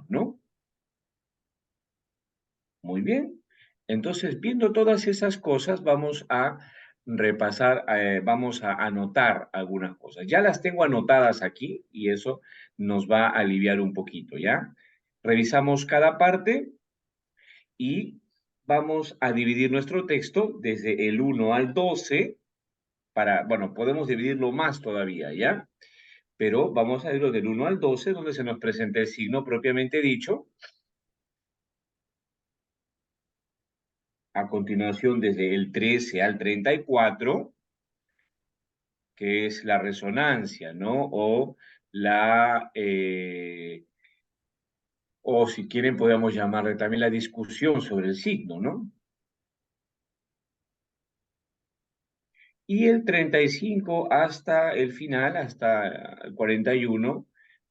¿no? Muy bien. Entonces, viendo todas esas cosas, vamos a repasar, vamos a anotar algunas cosas. Ya las tengo anotadas aquí y eso nos va a aliviar un poquito, ¿ya? Revisamos cada parte y vamos a dividir nuestro texto desde el 1 al 12 para, bueno, podemos dividirlo más todavía, ¿ya? Pero vamos a irlo del 1 al 12, donde se nos presenta el signo propiamente dicho. A continuación, desde el 13 al 34, que es la resonancia, ¿no? O si quieren, podemos llamarle también la discusión sobre el signo, ¿no? Y el 35 hasta el final, hasta el 41,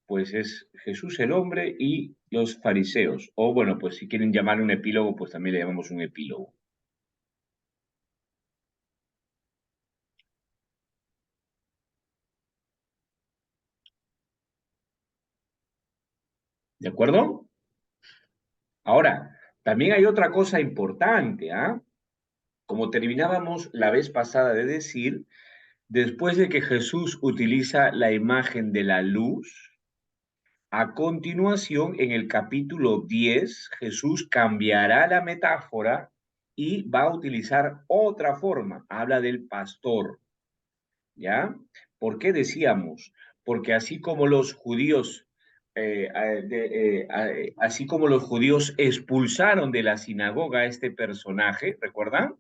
pues es Jesús el hombre y los fariseos. O bueno, pues si quieren llamar un epílogo, pues también le llamamos un epílogo. ¿De acuerdo? Ahora, también hay otra cosa importante, ¿ah? Como terminábamos la vez pasada de decir, después de que Jesús utiliza la imagen de la luz, a continuación, en el capítulo 10, Jesús cambiará la metáfora y va a utilizar otra forma. Habla del pastor, ¿ya? ¿Por qué decíamos? Porque así como los judíos, así como los judíos expulsaron de la sinagoga a este personaje, ¿recuerdan?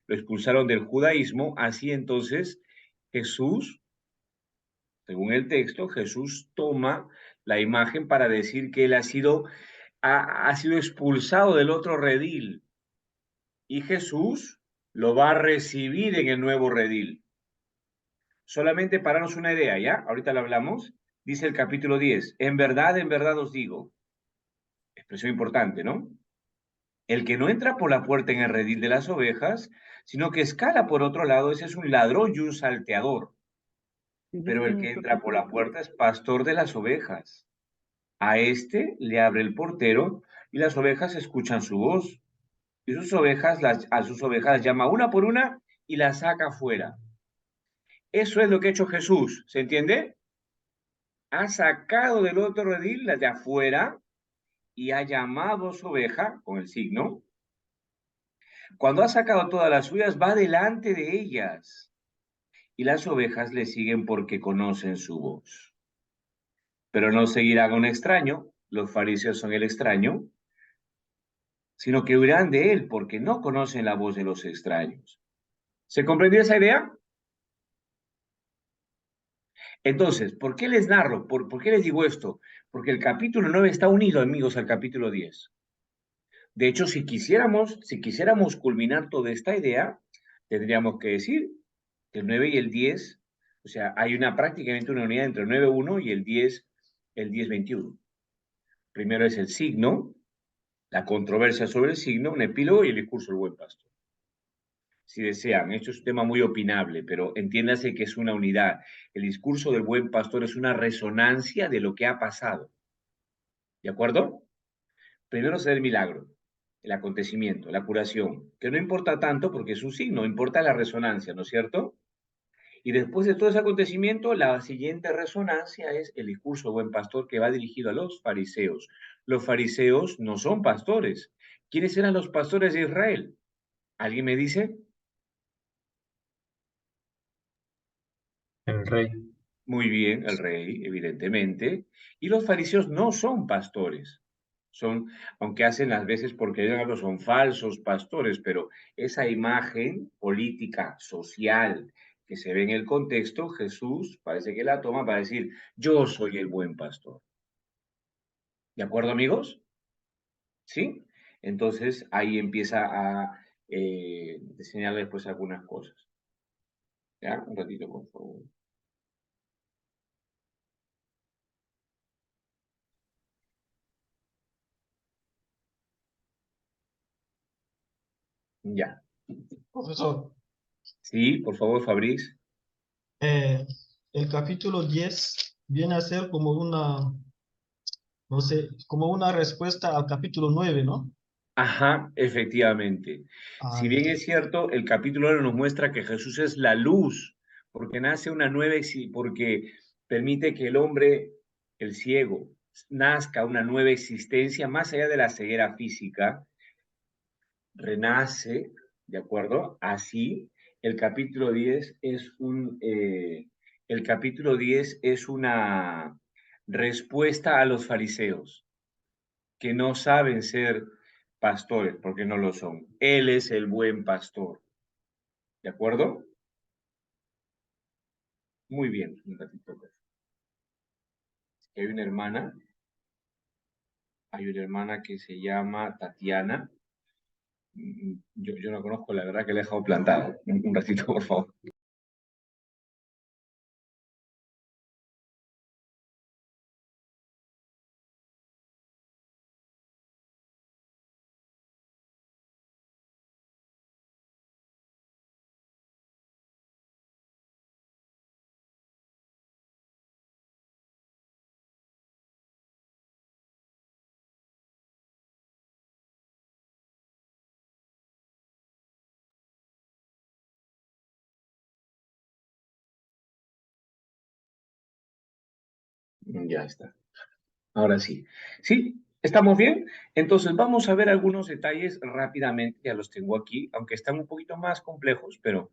Lo expulsaron del judaísmo, así entonces Jesús, según el texto, Jesús toma la imagen para decir que él ha sido expulsado del otro redil y Jesús lo va a recibir en el nuevo redil. Solamente para darnos una idea, ¿ya? Ahorita lo hablamos. Dice el capítulo 10, en verdad os digo, expresión importante, ¿no? El que no entra por la puerta en el redil de las ovejas, sino que escala por otro lado, ese es un ladrón y un salteador. Pero el que entra por la puerta es pastor de las ovejas. A este le abre el portero y las ovejas escuchan su voz. Y a sus ovejas las llama una por una y las saca fuera. Eso es lo que ha hecho Jesús, ¿se entiende? Ha sacado del otro redil las de afuera y ha llamado a su oveja con el signo. Cuando ha sacado todas las suyas, va delante de ellas y las ovejas le siguen porque conocen su voz. Pero no seguirán a un extraño, los fariseos son el extraño, sino que huirán de él porque no conocen la voz de los extraños. ¿Se comprendió esa idea? Entonces, ¿por qué les narro? ¿Por qué les digo esto? Porque el capítulo 9 está unido, amigos, al capítulo 10. De hecho, si quisiéramos culminar toda esta idea, tendríamos que decir que el 9 y el 10, o sea, hay prácticamente una unidad entre el 9.1 y el 10.21. Primero es el signo, la controversia sobre el signo, un epílogo y el discurso del buen pastor. Si desean, esto es un tema muy opinable, pero entiéndase que es una unidad. El discurso del buen pastor es una resonancia de lo que ha pasado. ¿De acuerdo? Primero se da el milagro, el acontecimiento, la curación, que no importa tanto porque es un signo, importa la resonancia, ¿no es cierto? Y después de todo ese acontecimiento, la siguiente resonancia es el discurso del buen pastor que va dirigido a los fariseos. Los fariseos no son pastores. ¿Quiénes eran los pastores de Israel? ¿Alguien me dice? El rey. Muy bien, el rey, evidentemente. Y los fariseos no son pastores. Son, aunque hacen las veces porque son falsos pastores, pero esa imagen política, social, que se ve en el contexto, Jesús parece que la toma para decir, yo soy el buen pastor. ¿De acuerdo, amigos? ¿Sí? Entonces ahí empieza a enseñarles pues algunas cosas. ¿Ya? Un ratito, por favor. Ya. Profesor, Sí, por favor, Fabriz. eh, el capítulo 10 viene a ser como No sé, como una respuesta al capítulo 9, ¿no? Ajá, efectivamente. Ah, Si ya. bien es cierto, el capítulo 1 nos muestra que Jesús es la luz, porque nace una nueva, porque permite que el hombre, el ciego, nazca una nueva existencia más allá de la ceguera física, renace, ¿de acuerdo? Así, el capítulo 10 es el capítulo 10 es una respuesta a los fariseos que no saben ser pastores, porque no lo son. Él es el buen pastor, ¿de acuerdo? Muy bien, un ratito. Hay una hermana que se llama Tatiana. Yo no conozco, la verdad que la he dejado plantado. Un ratito, por favor. Ya está. Ahora sí. ¿Sí? ¿Estamos bien? Entonces vamos a ver algunos detalles rápidamente, ya los tengo aquí, aunque están un poquito más complejos, pero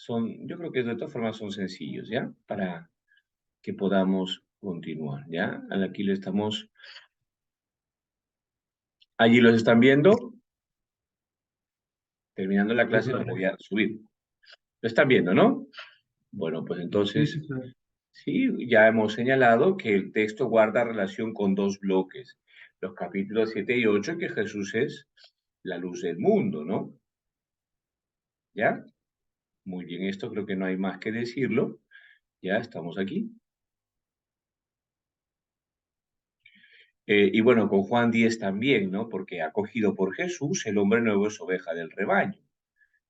yo creo que de todas formas son sencillos, ¿ya? Para que podamos continuar, ¿ya? Aquí lo estamos, allí los están viendo, terminando la Sí, clase los padre. voy a subir. Lo están viendo, ¿no? Bueno, pues Sí, sí, entonces, padre. sí, ya hemos señalado que el texto guarda relación con dos bloques, los capítulos 7 y 8, que Jesús es la luz del mundo, ¿no? ¿Ya? Muy bien, esto creo que no hay más que decirlo. Ya estamos aquí. Y bueno, con Juan 10 también, ¿no? Porque acogido por Jesús, el hombre nuevo es oveja del rebaño.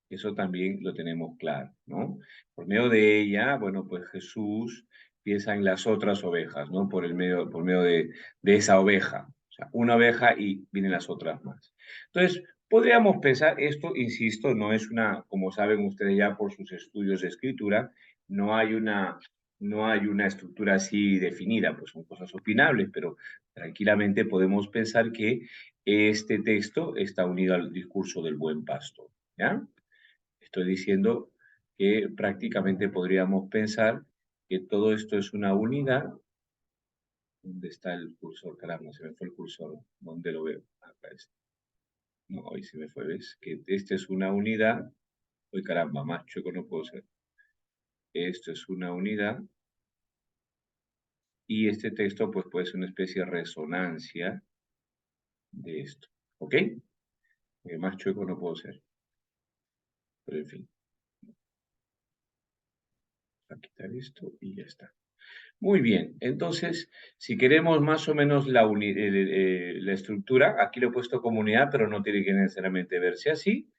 Eso también lo tenemos claro, ¿no? Por medio de ella, bueno, pues Jesús piensa en las otras ovejas, ¿no? Por medio de esa oveja. O sea, una oveja y vienen las otras más. Entonces, podríamos pensar, esto, insisto, no es una, como saben ustedes ya por sus estudios de escritura, no hay una, no hay una estructura así definida, pues son cosas opinables, pero tranquilamente podemos pensar que este texto está unido al discurso del buen pastor, ¿ya? Estoy diciendo que prácticamente podríamos pensar que todo esto es una unidad. ¿Dónde está el cursor? Caramba, se me fue el cursor. ¿Dónde lo veo? Acá está. No, hoy se me fue, ¿ves? Que esta es una unidad. Hoy caramba, más chueco no puedo ser. Esto es una unidad. Y este texto, pues, puede ser una especie de resonancia de esto. ¿Ok? Más chueco no puedo ser. Pero en fin, voy a quitar esto y ya está. Muy bien, entonces, si queremos más o menos la estructura, aquí lo he puesto como unidad, pero no tiene que necesariamente verse así.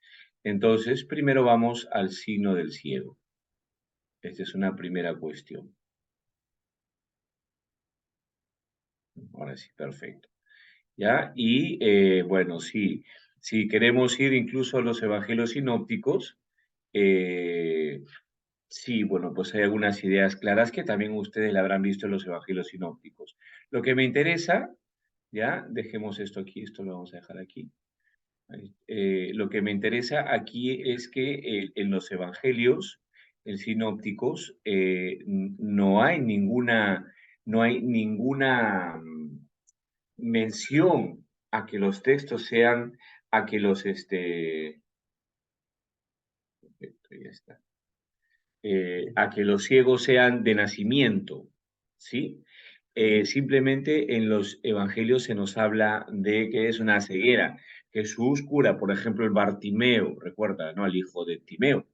Entonces, primero vamos al signo del ciego. Esta es una primera cuestión. Ahora sí, perfecto. ¿Ya? Y bueno, sí, si queremos ir incluso a los evangelios sinópticos, eh, sí, bueno, pues hay algunas ideas claras que también ustedes la habrán visto en los evangelios sinópticos. Lo que me interesa, ya, dejemos esto aquí, esto lo vamos a dejar aquí. Lo que me interesa aquí es que en los evangelios en sinópticos no hay ninguna mención a que los textos sean, a que los, perfecto, ya está, a que los ciegos sean de nacimiento, ¿sí? Simplemente en los evangelios se nos habla de que es una ceguera. Jesús cura, por ejemplo, el Bartimeo, recuerda, ¿no? Al hijo de Timeo,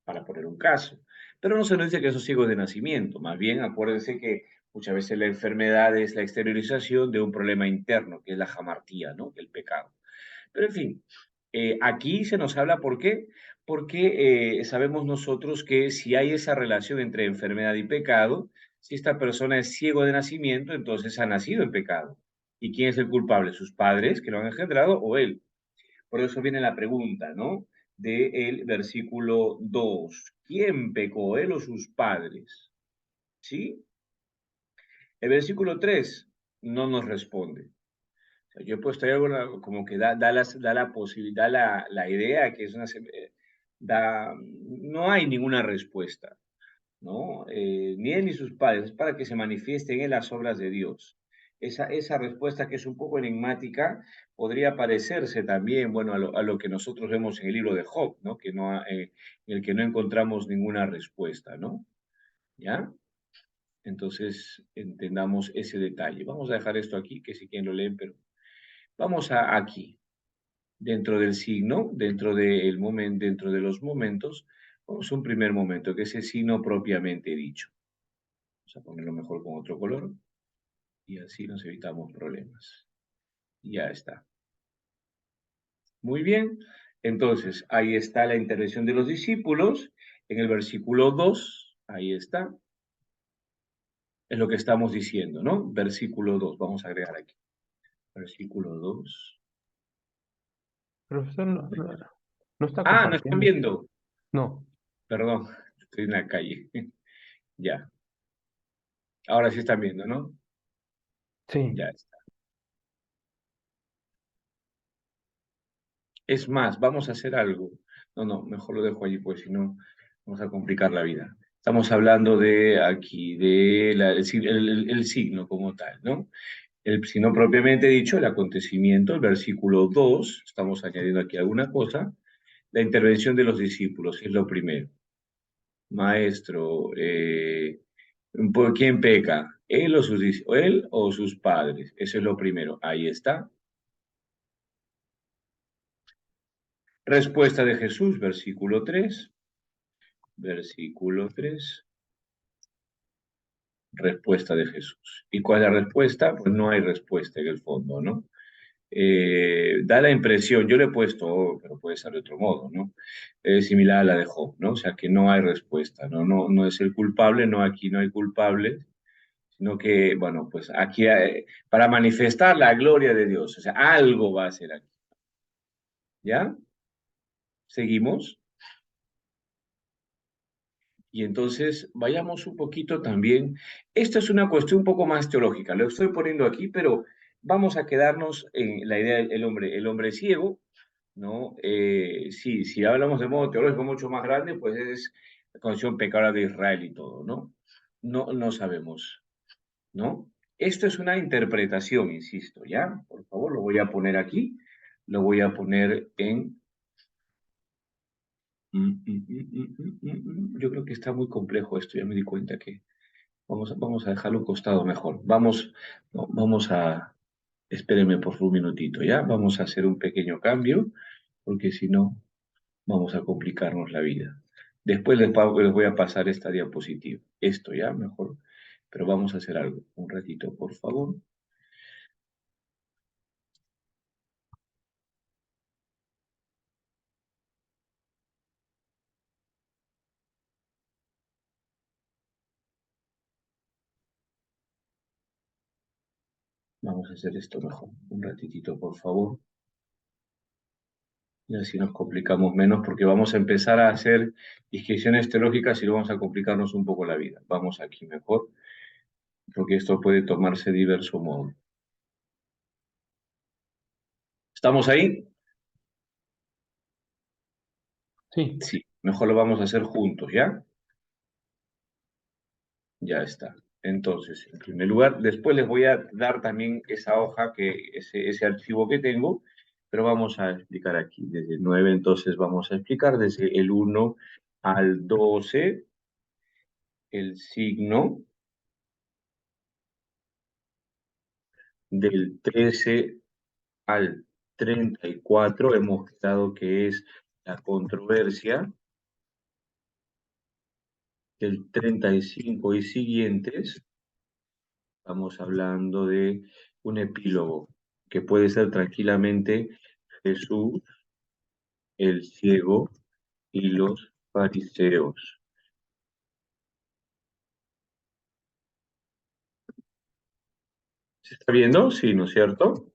para poner un caso. Pero no se nos dice que esos ciegos de nacimiento, más bien acuérdense que muchas veces la enfermedad es la exteriorización de un problema interno, que es la jamartía, ¿no? El pecado. Pero en fin, aquí se nos habla, ¿por qué? Porque sabemos nosotros que si hay esa relación entre enfermedad y pecado, si esta persona es ciego de nacimiento, entonces ha nacido en pecado. ¿Y quién es el culpable? ¿Sus padres que lo han engendrado o él? Por eso viene la pregunta, ¿no? Del versículo 2. ¿Quién pecó, él o sus padres? ¿Sí? El versículo 3 no nos responde. O sea, yo he puesto ahí algo como que da la posibilidad, la idea que es una... no hay ninguna respuesta, ¿no? Ni él ni sus padres, es para que se manifiesten en las obras de Dios. Esa respuesta que es un poco enigmática podría parecerse también, bueno, a lo que nosotros vemos en el libro de Job, ¿no? Que no, en el que no encontramos ninguna respuesta, ¿no? ¿Ya? Entonces, entendamos ese detalle. Vamos a dejar esto aquí, que si quieren lo leen, pero vamos a aquí, dentro del signo, dentro de los momentos, vamos a un primer momento, que es el signo propiamente dicho. Vamos a ponerlo mejor con otro color y así nos evitamos problemas. Ya está. Muy bien. Entonces, ahí está la intervención de los discípulos. En el versículo 2, ahí está. Es lo que estamos diciendo, ¿no? Versículo 2. Vamos a agregar aquí. Versículo 2. Profesor, no está Ah, no están compartiendo. viendo. No, Perdón, estoy en la calle. Ya. Ahora sí están viendo, ¿no? sí. Ya está. Es más, vamos a hacer algo. No, no, mejor lo dejo allí, pues si no, vamos a complicar la vida. Estamos hablando de aquí, de el signo como tal, ¿no? El signo propiamente dicho, el acontecimiento, el versículo 2, estamos añadiendo aquí alguna cosa, la intervención de los discípulos, es lo primero. Maestro, ¿por quién peca? ¿Él o sus padres? Eso es lo primero. Ahí está. Respuesta de Jesús, versículo 3. Versículo 3. Respuesta de Jesús. ¿Y cuál es la respuesta? Pues no hay respuesta en el fondo, ¿no? Da la impresión, yo le he puesto, pero puede ser de otro modo, ¿no? Similar a la de Job, ¿no? O sea, que no hay respuesta, ¿no? No es el culpable, no, aquí no hay culpable, sino que, bueno, pues aquí, para manifestar la gloria de Dios, o sea, algo va a ser aquí. ¿Ya? ¿Seguimos? Y entonces vayamos un poquito también. Esto es una cuestión un poco más teológica, lo estoy poniendo aquí, pero vamos a quedarnos en la idea del el hombre ciego, ¿no? Sí, si hablamos de modo teológico mucho más grande, pues es la condición pecadora de Israel y todo, ¿no? No sabemos, ¿no? Esto es una interpretación, insisto, ¿ya? Por favor, lo voy a poner aquí, lo voy a poner en... Yo creo que está muy complejo esto, ya me di cuenta que vamos a dejarlo a un costado mejor. Vamos, no, vamos a... Espérenme por un minutito, ¿ya? Vamos a hacer un pequeño cambio, porque si no, vamos a complicarnos la vida. Después les voy a pasar esta diapositiva. Esto ya, mejor. Pero vamos a hacer algo. Un ratito, por favor. Vamos a hacer esto mejor. Un ratitito, por favor. Y así nos complicamos menos, porque vamos a empezar a hacer disquisiciones teológicas y lo vamos a complicarnos un poco la vida. Vamos aquí mejor, porque esto puede tomarse de diverso modo. ¿Estamos ahí? Sí. Sí, mejor lo vamos a hacer juntos, ¿ya? Ya está. Entonces, en primer lugar, después les voy a dar también esa hoja, ese archivo que tengo, pero vamos a explicar aquí. Desde el 9, entonces vamos a explicar desde el 1 al 12, el signo, del 13 al 34, hemos quedado que es la controversia, del 35 y siguientes, estamos hablando de un epílogo que puede ser tranquilamente Jesús, el ciego y los fariseos. ¿Se está viendo? Sí, ¿no es cierto?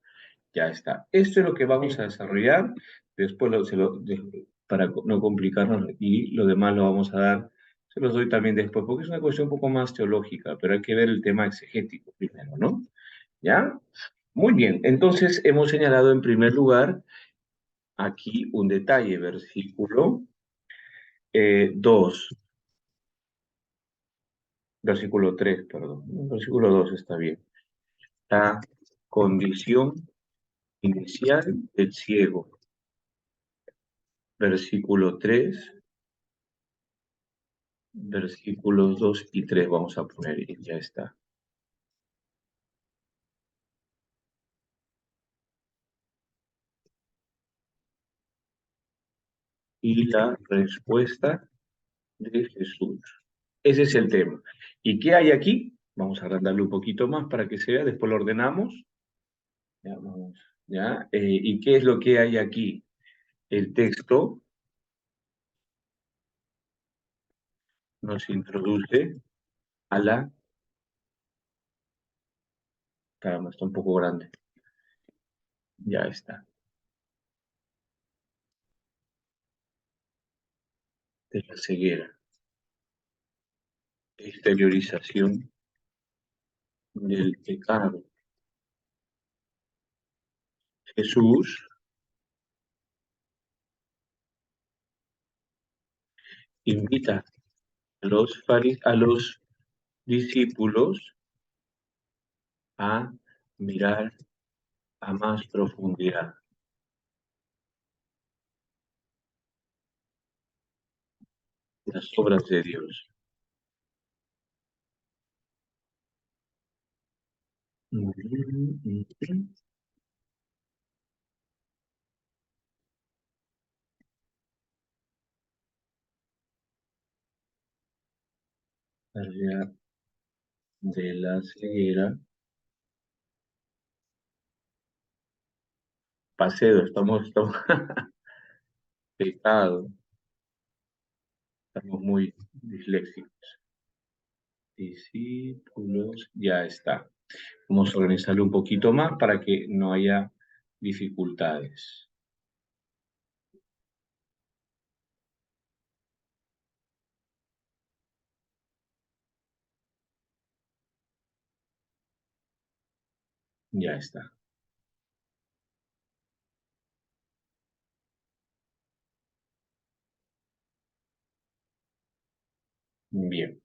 Ya está. Esto es lo que vamos Sí. a desarrollar. Después, para no complicarnos, y lo demás lo vamos a dar, se los doy también después, porque es una cuestión un poco más teológica, pero hay que ver el tema exegético primero, ¿no? ¿Ya? Muy bien. Entonces, hemos señalado en primer lugar aquí un detalle, versículo 2, versículo 3, perdón. Versículo 2 está bien. La condición inicial del ciego. Versículo 3, versículos 2 y 3 vamos a poner y ya está. Y la respuesta de Jesús. Ese es el tema. ¿Y qué hay aquí? Vamos a agrandarle un poquito más para que se vea, después lo ordenamos. Ya, vamos, ¿ya? ¿Y qué es lo que hay aquí? El texto nos introduce a la... Caramba, está un poco grande. Ya está. De la ceguera. Exteriorización del pecado. Jesús invita a los discípulos a mirar a más profundidad las obras de Dios. Área de la ceguera. Paseo, estamos pecado, estamos muy disléxicos. Discípulos, ya está. Vamos a organizarlo un poquito más para que no haya dificultades. Ya está. Bien.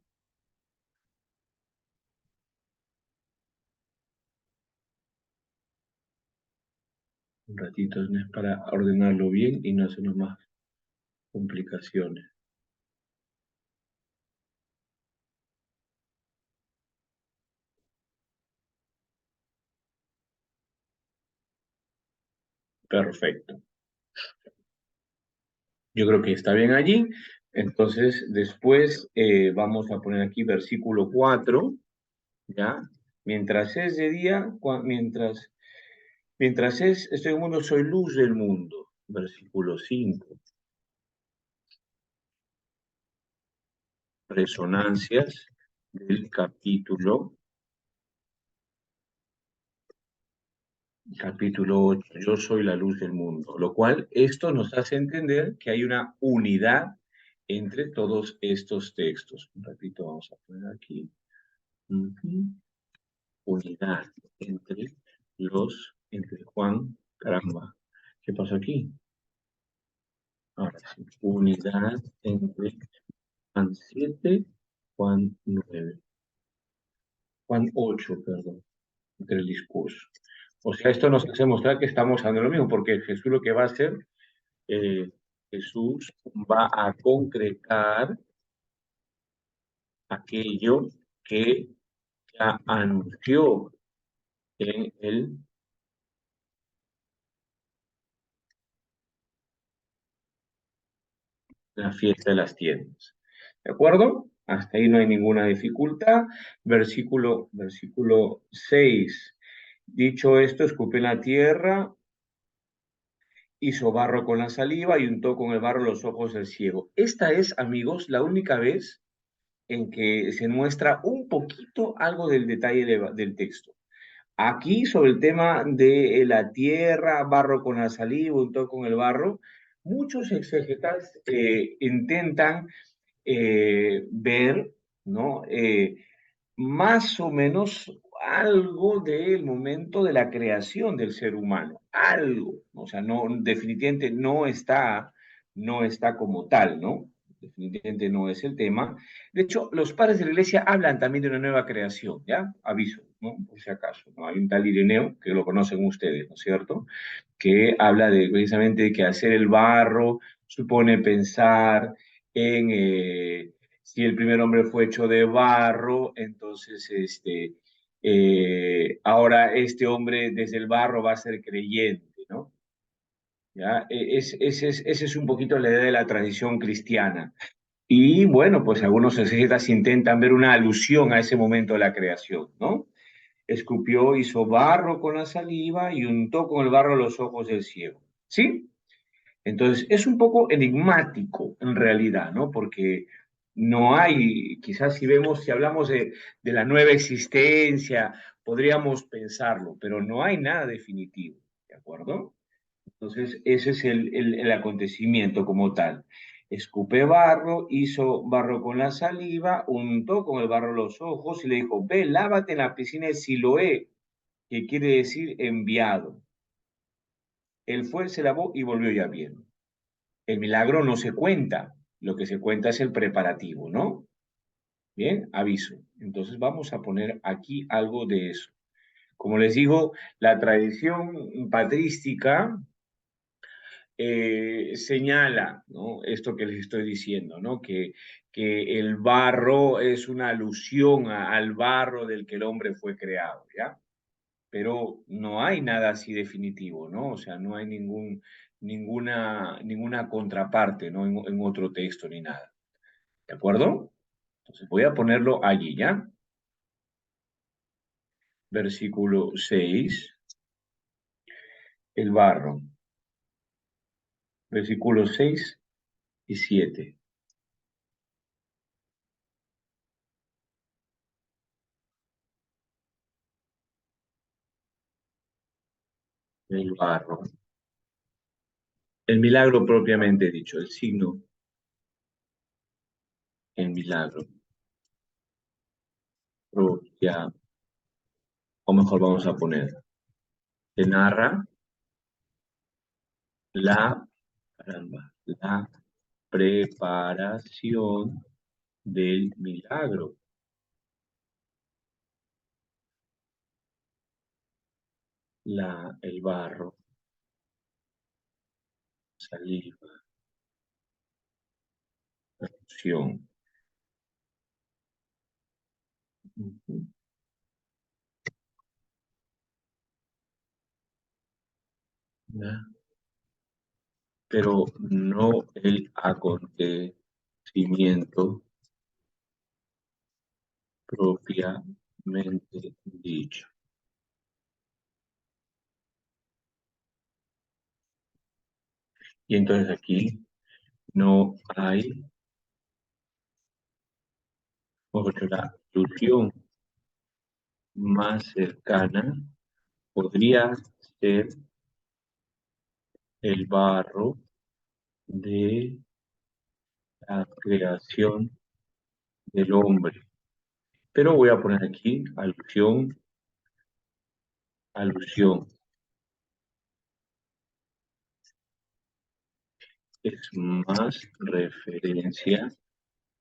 Un ratito es para ordenarlo bien y no hacernos más complicaciones. Perfecto. Yo creo que está bien allí. Entonces, después vamos a poner aquí versículo 4, ¿ya? Mientras es de día, mientras estoy en el mundo, soy luz del mundo. Versículo 5. Resonancias del capítulo 8. Yo soy la luz del mundo. Lo cual, esto nos hace entender que hay una unidad entre todos estos textos. Un ratito vamos a poner aquí. Unidad entre Juan, caramba, ¿qué pasó aquí? Ahora sí, unidad entre Juan 7, Juan 9, Juan 8, perdón, entre el discurso. O sea, esto nos hace mostrar que estamos hablando de lo mismo, porque Jesús lo que va a hacer, Jesús va a concretar aquello que ya anunció en la fiesta de las tiendas. ¿De acuerdo? Hasta ahí no hay ninguna dificultad. Versículo 6. Dicho esto, escupe en la tierra, hizo barro con la saliva y untó con el barro los ojos del ciego. Esta es, amigos, la única vez en que se muestra un poquito algo del detalle del texto. Aquí sobre el tema de la tierra, barro con la saliva, untó con el barro, muchos exégetas intentan ver, ¿no? Más o menos algo del momento de la creación del ser humano, algo, o sea, no, definitivamente no está como tal, ¿no? Definitivamente no es el tema. De hecho, los padres de la iglesia hablan también de una nueva creación, ¿ya? Aviso, ¿no? Por si acaso, ¿no? Hay un tal Ireneo, que lo conocen ustedes, ¿no es cierto? Que habla de precisamente de que hacer el barro supone pensar en si el primer hombre fue hecho de barro, entonces ahora este hombre desde el barro va a ser creyente, ¿no? ¿Ya? Ese es un poquito la idea de la tradición cristiana. Y bueno, pues algunos exégetas intentan ver una alusión a ese momento de la creación, ¿no? Escupió, hizo barro con la saliva y untó con el barro los ojos del ciego. ¿Sí? Entonces, es un poco enigmático en realidad, ¿no? Porque no hay, quizás si vemos, si hablamos de la nueva existencia, podríamos pensarlo, pero no hay nada definitivo, ¿de acuerdo? Entonces, ese es el acontecimiento como tal. Escupe barro, hizo barro con la saliva, untó con el barro los ojos y le dijo, ve, lávate en la piscina de Siloé, que quiere decir enviado. Él fue, se lavó y volvió ya bien. El milagro no se cuenta, lo que se cuenta es el preparativo, ¿no? Bien, aviso. Entonces vamos a poner aquí algo de eso. Como les digo, la tradición patrística señala, ¿no? Esto que les estoy diciendo, ¿no? Que el barro es una alusión al barro del que el hombre fue creado, ¿ya? Pero no hay nada así definitivo, ¿no? O sea, no hay ninguna contraparte, ¿no? En otro texto ni nada. ¿De acuerdo? Entonces voy a ponerlo allí, ¿ya? Versículo 6, el barro. Versículos 6 y 7. El barro. El milagro propiamente dicho, el signo, el milagro. Propia, o mejor vamos a poner, se narra la, caramba, la preparación del milagro. El barro, saliva, opción. Pero no el acontecimiento propiamente dicho. Y entonces aquí no hay, porque la solución más cercana podría ser el barro de la creación del hombre. Pero voy a poner aquí alusión. Es más referencia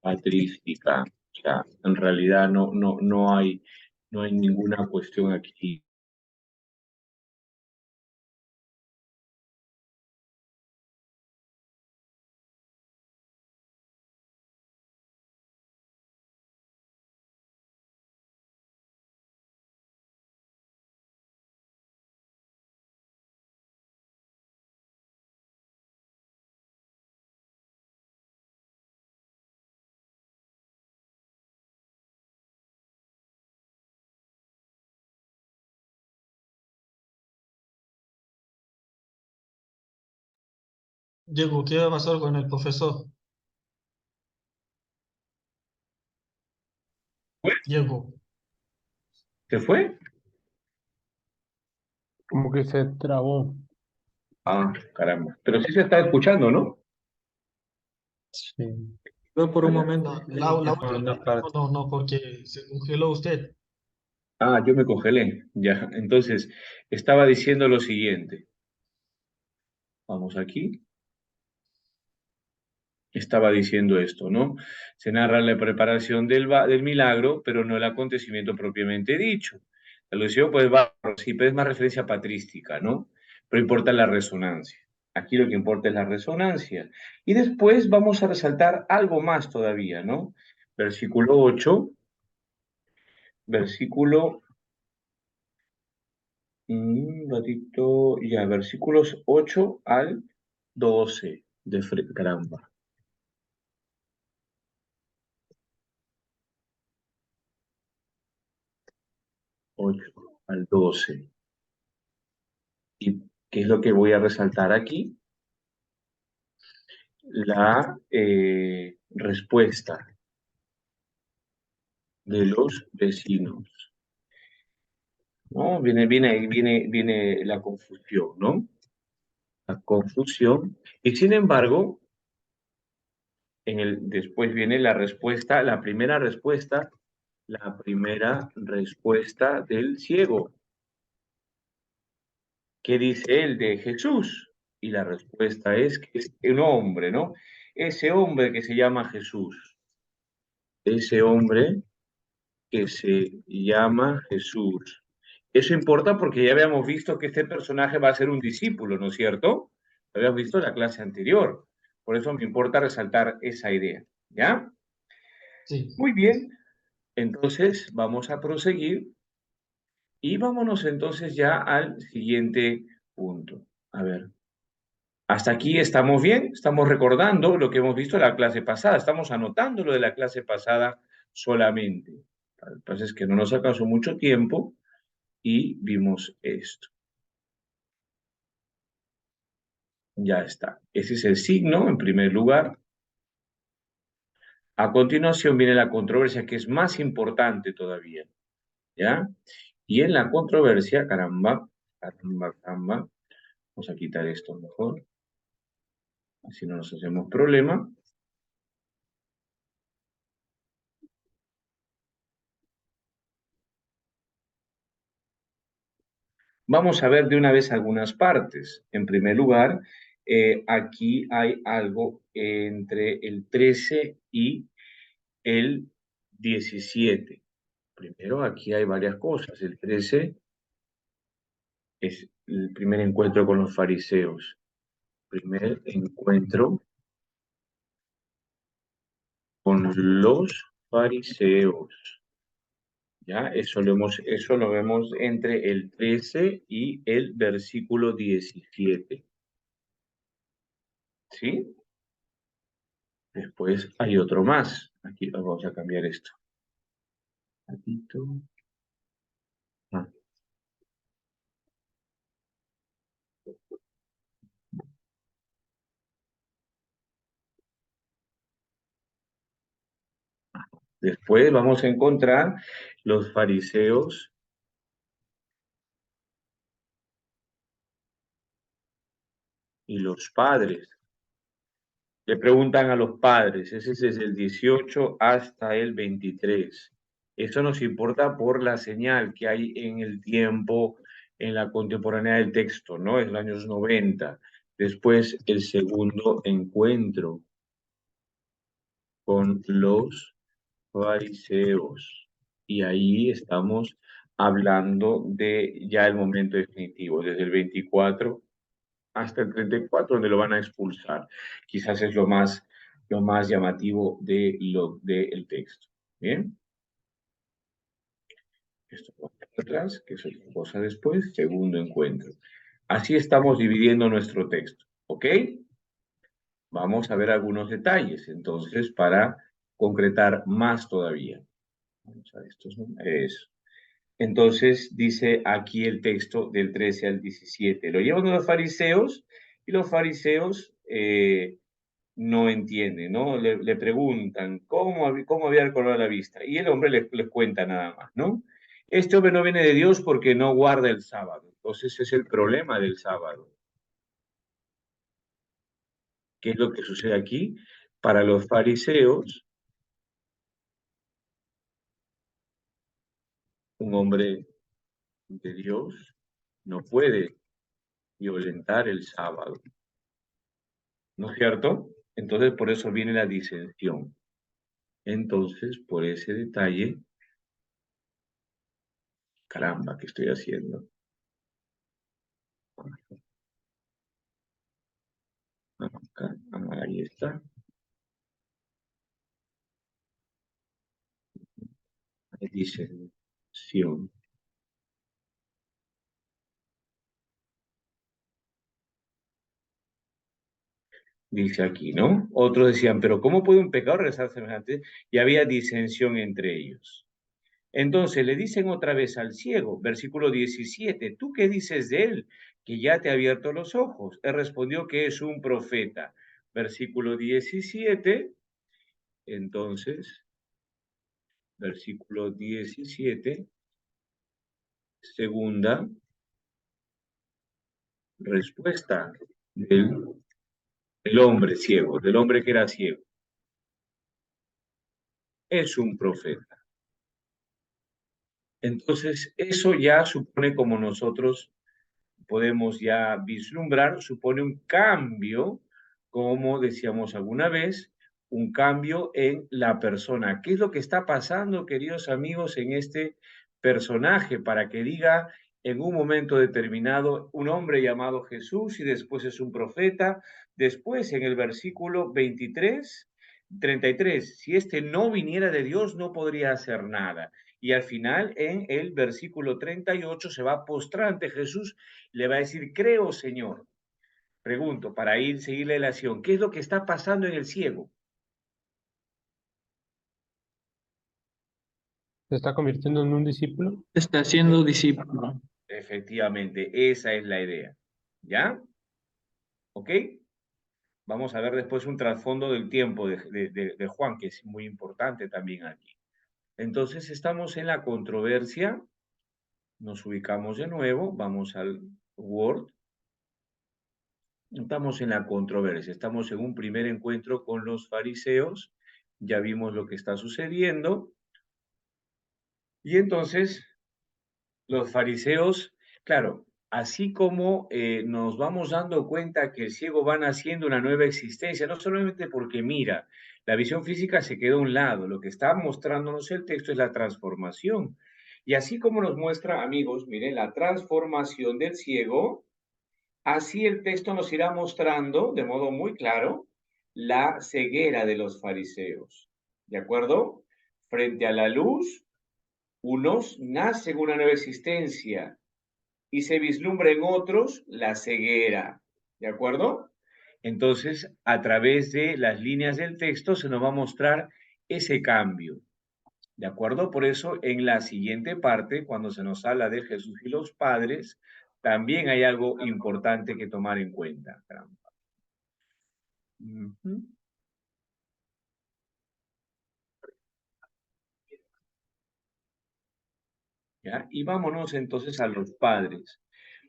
patrística. O sea, en realidad no hay ninguna cuestión aquí. Diego, ¿qué va a pasar con el profesor? Diego, ¿Se fue? Como que se trabó. Ah, caramba. Pero sí se está escuchando, ¿no? Sí. Yo por un Allá. momento No, creí que por una no, parte. no, no, porque se congeló usted. Ah, yo me congelé. Ya. Entonces, estaba diciendo lo siguiente. Vamos aquí. Estaba diciendo esto, ¿no? Se narra la preparación del milagro, pero no el acontecimiento propiamente dicho. La alusión, pues, va, sí, pero es más referencia patrística, ¿no? Pero importa la resonancia. Aquí lo que importa es la resonancia. Y después vamos a resaltar algo más todavía, ¿no? Versículo 8, versículo, un ratito, ya, versículos 8 al 12 caramba, 8 al 12. ¿Y qué es lo que voy a resaltar aquí? La respuesta de los vecinos, ¿no? Viene la confusión, ¿no? La confusión. Y sin embargo, después viene la respuesta, la primera respuesta del ciego. ¿Qué dice él de Jesús? Y la respuesta es que es un hombre, ¿no? Ese hombre que se llama Jesús, ese hombre que se llama Jesús. Eso importa porque ya habíamos visto que este personaje va a ser un discípulo, ¿no es cierto? Lo habíamos visto en la clase anterior. Por eso me importa resaltar esa idea, ¿ya? Sí. Muy bien, entonces vamos a proseguir y vámonos entonces ya al siguiente punto. A ver, hasta aquí estamos bien, estamos recordando lo que hemos visto en la clase pasada, estamos anotando lo de la clase pasada solamente. Entonces, que no nos alcanzó mucho tiempo y vimos esto. Ya está. Ese es el signo, en primer lugar. A continuación viene la controversia, que es más importante todavía, ¿ya? Y en la controversia, caramba, vamos a quitar esto mejor, así no nos hacemos problema. Vamos a ver de una vez algunas partes. En primer lugar, aquí hay algo entre el 13 y el 17. Primero, aquí hay varias cosas. El 13 es el primer encuentro con los fariseos. Primer encuentro con los fariseos. ¿Ya? Eso lo vemos entre el 13 y el versículo 17. ¿Sí? Después hay otro más. Aquí vamos a cambiar esto. Ah. Después vamos a encontrar los fariseos y los padres. Le preguntan a los padres, ese es desde el 18 hasta el 23. Eso nos importa por la señal que hay en el tiempo, en la contemporánea del texto, ¿no? En los años 90. Después, el segundo encuentro con los fariseos. Y ahí estamos hablando de ya el momento definitivo, desde el 24 hasta el 34, donde lo van a expulsar. Quizás es lo más llamativo del texto. Bien, esto va para atrás, que es otra cosa después, segundo encuentro. Así estamos dividiendo nuestro texto, ¿ok? Vamos a ver algunos detalles, entonces, para concretar más todavía. Vamos a ver estos números. Entonces dice aquí el texto del 13 al 17. Lo llevan a los fariseos y los fariseos no entienden, ¿no? Le preguntan cómo había recobrado la vista. Y el hombre les cuenta nada más, ¿no? Este hombre no viene de Dios porque no guarda el sábado. Entonces es el problema del sábado. ¿Qué es lo que sucede aquí? Para los fariseos, un hombre de Dios no puede violentar el sábado, ¿no es cierto? Entonces por eso viene la disensión. Entonces, por ese detalle, caramba, ¿qué estoy haciendo? Acá, ahí está. Disensión. Dice aquí, ¿no? Otros decían, pero ¿cómo puede un pecador rezar semejante? Y había disensión entre ellos. Entonces le dicen otra vez al ciego, versículo 17, ¿tú qué dices de él? Que ya te ha abierto los ojos. Él respondió que es un profeta. Versículo 17, entonces, versículo 17, segunda respuesta del hombre ciego, del hombre que era ciego. Es un profeta. Entonces, eso ya supone, como nosotros podemos ya vislumbrar, supone un cambio, como decíamos alguna vez, un cambio en la persona. ¿Qué es lo que está pasando, queridos amigos, en este personaje para que diga en un momento determinado un hombre llamado Jesús y después es un profeta? Después en el versículo 23, 33, si este no viniera de Dios no podría hacer nada. Y al final, en el versículo 38, se va a postrar ante Jesús, le va a decir, creo, Señor. Pregunto, para ir, seguir la relación, ¿qué es lo que está pasando en el ciego? ¿Se está convirtiendo en un discípulo? Está siendo discípulo. Efectivamente, esa es la idea. ¿Ya? ¿Ok? Vamos a ver después un trasfondo del tiempo de Juan, que es muy importante también aquí. Entonces, estamos en la controversia, nos ubicamos de nuevo, vamos al Word. Estamos en la controversia, estamos en un primer encuentro con los fariseos, ya vimos lo que está sucediendo, y entonces los fariseos, claro, así como nos vamos dando cuenta que el ciego va naciendo una nueva existencia, no solamente porque mira, la visión física se queda a un lado, lo que está mostrándonos el texto es la transformación. Y así como nos muestra, amigos, miren, la transformación del ciego, así el texto nos irá mostrando de modo muy claro la ceguera de los fariseos. ¿De acuerdo? Frente a la luz, unos nacen una nueva existencia y se vislumbra en otros la ceguera. ¿De acuerdo? Entonces, a través de las líneas del texto se nos va a mostrar ese cambio. ¿De acuerdo? Por eso, en la siguiente parte, cuando se nos habla de Jesús y los padres, también hay algo importante que tomar en cuenta. Ujú. ¿Ya? Y vámonos entonces a los padres.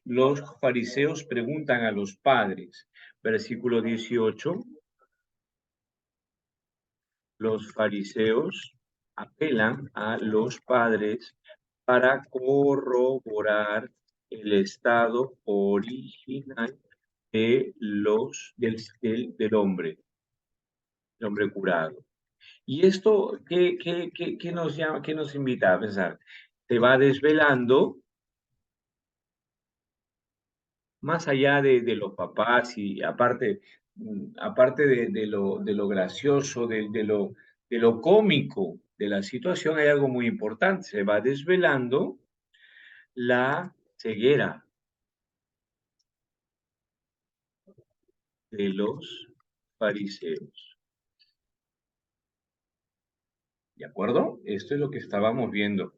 Los fariseos preguntan a los padres. Versículo 18. Los fariseos apelan a los padres para corroborar el estado original del hombre, el hombre curado. Y esto, ¿qué nos llama, qué nos invita a pensar? Te va desvelando, más allá de los papás y aparte, aparte de lo gracioso, de lo cómico de la situación, hay algo muy importante. Se va desvelando la ceguera de los fariseos. ¿De acuerdo? Esto es lo que estábamos viendo.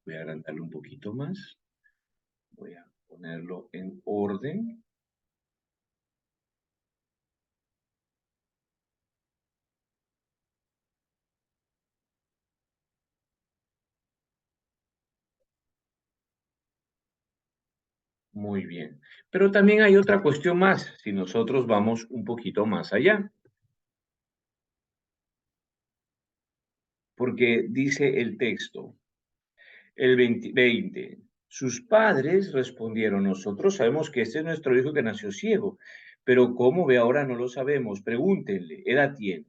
Voy a agrandarlo un poquito más. Voy a ponerlo en orden. Muy bien. Pero también hay otra cuestión más, si nosotros vamos un poquito más allá. Porque dice el texto, el 20, sus padres respondieron, nosotros sabemos que este es nuestro hijo que nació ciego, pero cómo ve ahora no lo sabemos, pregúntenle, edad tiene.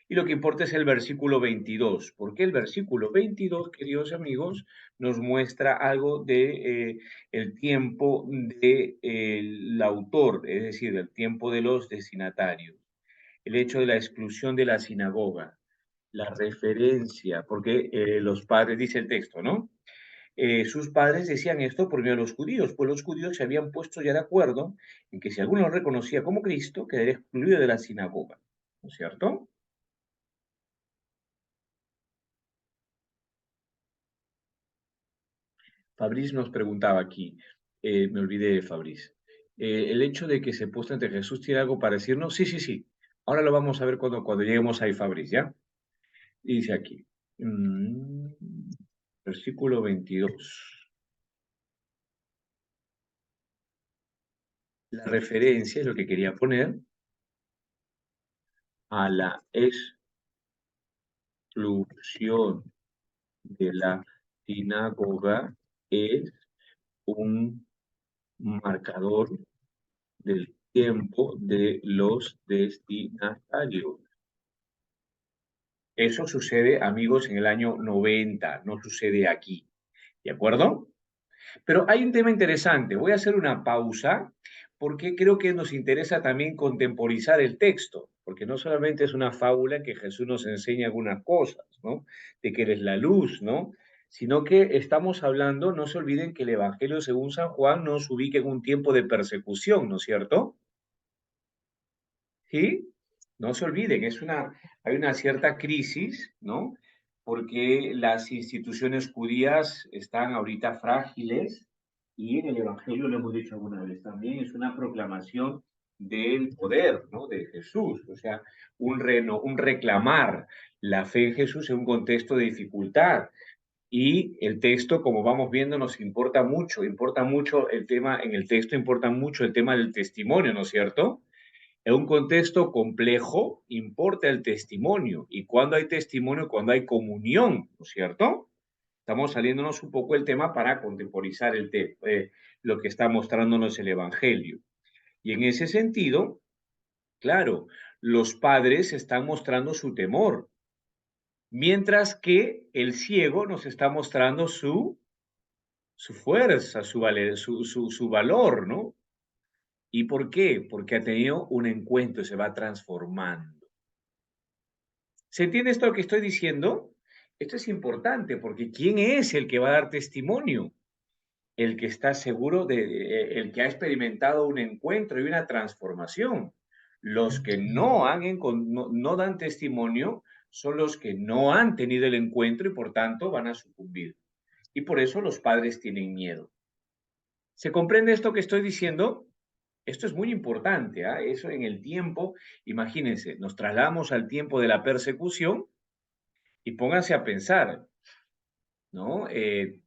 Y lo que importa es el versículo 22, porque el versículo 22, queridos amigos, nos muestra algo de el tiempo del autor, es decir, el tiempo de los destinatarios, el hecho de la exclusión de la sinagoga, la referencia, porque los padres, dice el texto, ¿no? Sus padres decían esto por medio de los judíos, pues los judíos se habían puesto ya de acuerdo en que si alguno lo reconocía como Cristo, quedaría excluido de la sinagoga, ¿no es cierto? Fabriz nos preguntaba aquí, me olvidé de Fabriz, el hecho de que se puso ante Jesús tiene algo para decirnos, sí, sí, sí, ahora lo vamos a ver cuando lleguemos ahí, Fabriz, ¿ya? Y dice aquí, mm, versículo 22. La referencia es lo que quería poner a la exclusión de la sinagoga es un marcador del tiempo de los destinatarios. Eso sucede, amigos, en el año 90, no sucede aquí. ¿De acuerdo? Pero hay un tema interesante. Voy a hacer una pausa porque creo que nos interesa también contemporizar el texto, porque no solamente es una fábula que Jesús nos enseña algunas cosas, ¿no? De que eres la luz, ¿no? Sino que estamos hablando, no se olviden que el Evangelio según San Juan nos ubica en un tiempo de persecución, ¿no es cierto? ¿Sí? No se olviden, hay una cierta crisis, ¿no? Porque las instituciones judías están ahorita frágiles y en el Evangelio, lo hemos dicho alguna vez también, es una proclamación del poder, ¿no? De Jesús, o sea, un reclamar la fe en Jesús en un contexto de dificultad. Y el texto, como vamos viendo, nos importa mucho el tema, en el texto importa mucho el tema del testimonio, ¿no es cierto? En un contexto complejo, importa el testimonio. Y cuando hay testimonio, cuando hay comunión, ¿no es cierto? Estamos saliéndonos un poco del tema para contemporizar lo que está mostrándonos el Evangelio. Y en ese sentido, claro, los padres están mostrando su temor, mientras que el ciego nos está mostrando su fuerza, su valor, ¿no? ¿Y por qué? Porque ha tenido un encuentro y se va transformando. ¿Se entiende esto que estoy diciendo? Esto es importante porque ¿quién es el que va a dar testimonio? El que está seguro el que ha experimentado un encuentro y una transformación. Los que no dan testimonio son los que no han tenido el encuentro y por tanto van a sucumbir. Y por eso los padres tienen miedo. ¿Se comprende esto que estoy diciendo? Esto es muy importante, ¿eh? Eso en el tiempo, imagínense, nos trasladamos al tiempo de la persecución y pónganse a pensar, ¿no?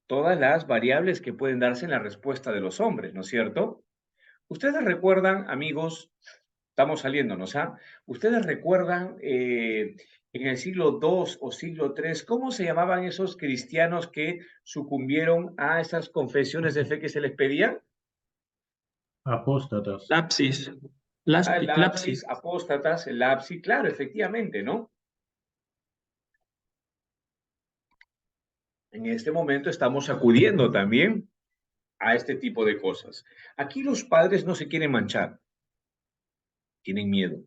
Todas las variables que pueden darse en la respuesta de los hombres, ¿no es cierto? Ustedes recuerdan, amigos, estamos saliéndonos, ¿ah? Ustedes recuerdan en el siglo II o siglo III, ¿cómo se llamaban esos cristianos que sucumbieron a esas confesiones de fe que se les pedían? Apóstatas. Lapsis. Ah, el Lapsis. lapsis, apóstatas, el lapsis, claro, efectivamente, ¿no? En este momento estamos acudiendo también a este tipo de cosas. Aquí los padres no se quieren manchar, tienen miedo.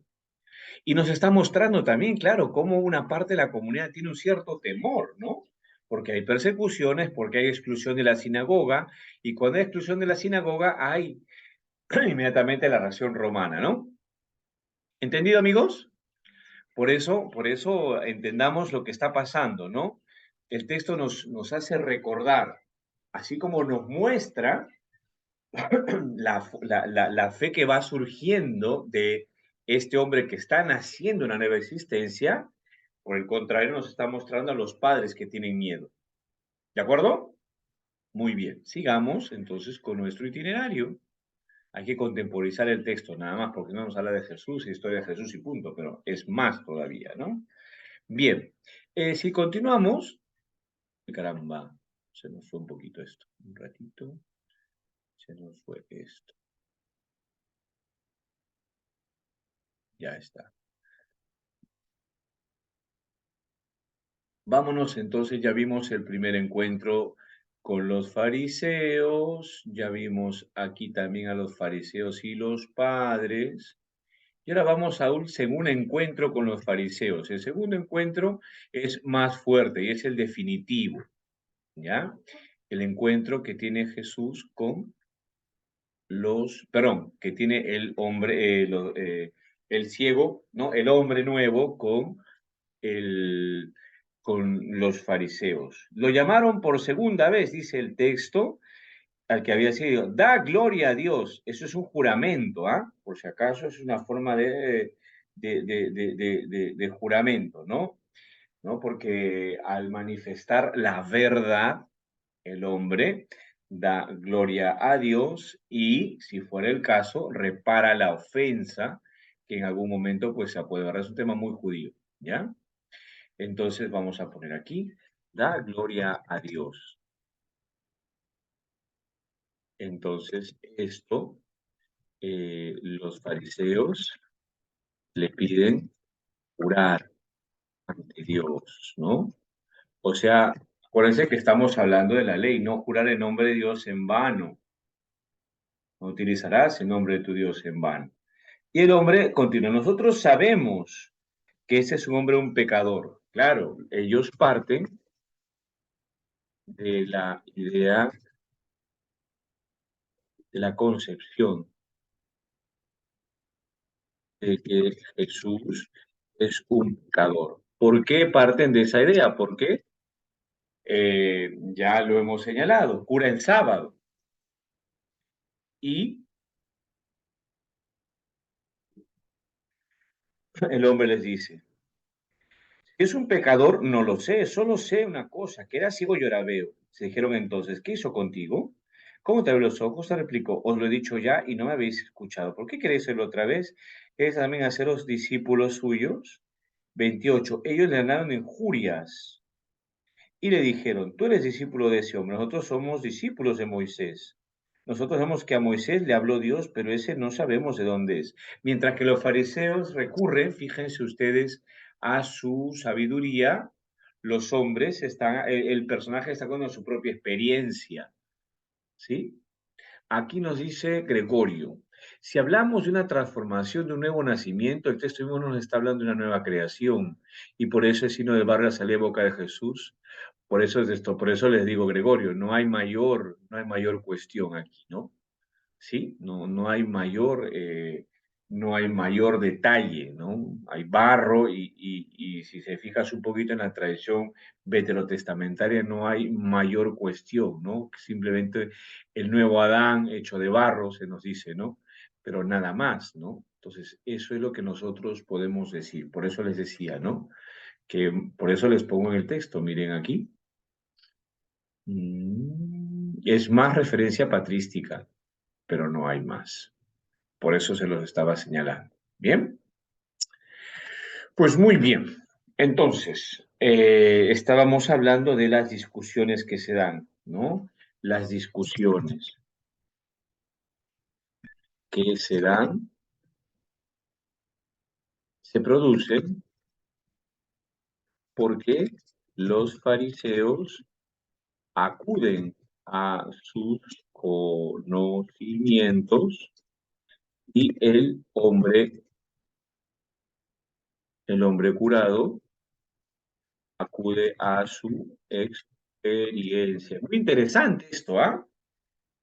Y nos está mostrando también, claro, cómo una parte de la comunidad tiene un cierto temor, ¿no? Porque hay persecuciones, porque hay exclusión de la sinagoga, y cuando hay exclusión de la sinagoga hay inmediatamente la reacción romana, ¿no? ¿Entendido, amigos? Por eso entendamos lo que está pasando, ¿no? El texto nos hace recordar, así como nos muestra la fe que va surgiendo de este hombre que está naciendo una nueva existencia, por el contrario, nos está mostrando a los padres que tienen miedo. ¿De acuerdo? Muy bien, sigamos entonces con nuestro itinerario. Hay que contemporizar el texto, nada más, porque no nos habla de Jesús, historia de Jesús y punto, pero es más todavía, ¿no? Bien, si continuamos, caramba, se nos fue un poquito esto, un ratito, se nos fue esto, ya está. Vámonos entonces, ya vimos el primer encuentro con los fariseos, ya vimos aquí también a los fariseos y los padres, y ahora vamos a un segundo encuentro con los fariseos. El segundo encuentro es más fuerte y es el definitivo, ¿ya? El encuentro que tiene Jesús con que tiene el hombre, el ciego, ¿no? El hombre nuevo el, con los fariseos. Lo llamaron por segunda vez, dice el texto, al que había sido, da gloria a Dios. Eso es un juramento, ¿ah? Por si acaso es una forma de juramento, ¿no? ¿No? Porque al manifestar la verdad, el hombre da gloria a Dios y, si fuera el caso, repara la ofensa que en algún momento pues se puede ver. Es un tema muy judío, ¿ya? Entonces vamos a poner aquí, da gloria a Dios. Entonces esto, los fariseos le piden jurar ante Dios, ¿no? O sea, acuérdense que estamos hablando de la ley, no jurar en nombre de Dios en vano. No utilizarás el nombre de tu Dios en vano. Y el hombre continúa, nosotros sabemos que ese es un hombre un pecador. Claro, ellos parten de la idea de la concepción de que Jesús es un pecador. ¿Por qué parten de esa idea? Porque ya lo hemos señalado, cura el sábado. Y el hombre les dice, ¿es un pecador? No lo sé, solo sé una cosa, que era ciego y ahora veo. Se dijeron entonces, ¿qué hizo contigo? ¿Cómo te abrió los ojos? Se replicó, os lo he dicho ya y no me habéis escuchado. ¿Por qué queréis hacerlo otra vez? ¿Queréis también haceros discípulos suyos? 28. Ellos le hablaron injurias y le dijeron, tú eres discípulo de ese hombre, nosotros somos discípulos de Moisés. Nosotros sabemos que a Moisés le habló Dios, pero ese no sabemos de dónde es. Mientras que los fariseos recurren, fíjense ustedes, a su sabiduría, los hombres están, el personaje está con su propia experiencia, ¿sí? Aquí nos dice Gregorio, si hablamos de una transformación, de un nuevo nacimiento, el texto mismo nos está hablando de una nueva creación, y por eso el signo de barra sale de boca de Jesús. Por eso es esto, por eso les digo, Gregorio, no hay mayor cuestión aquí, ¿no? Sí, no hay mayor detalle, ¿no? Hay barro y si se fijas un poquito en la tradición veterotestamentaria, no hay mayor cuestión, ¿no? Simplemente el nuevo Adán hecho de barro, se nos dice, ¿no? Pero nada más, ¿no? Entonces, eso es lo que nosotros podemos decir. Por eso les decía, ¿no? Que por eso les pongo en el texto, miren aquí. Es más referencia patrística, pero no hay más. Por eso se los estaba señalando. ¿Bien? Pues muy bien. Entonces, estábamos hablando de las discusiones que se dan, ¿no? Las discusiones que se dan, se producen porque los fariseos acuden a sus conocimientos y el hombre curado acude a su experiencia. Muy interesante esto, ¿ah?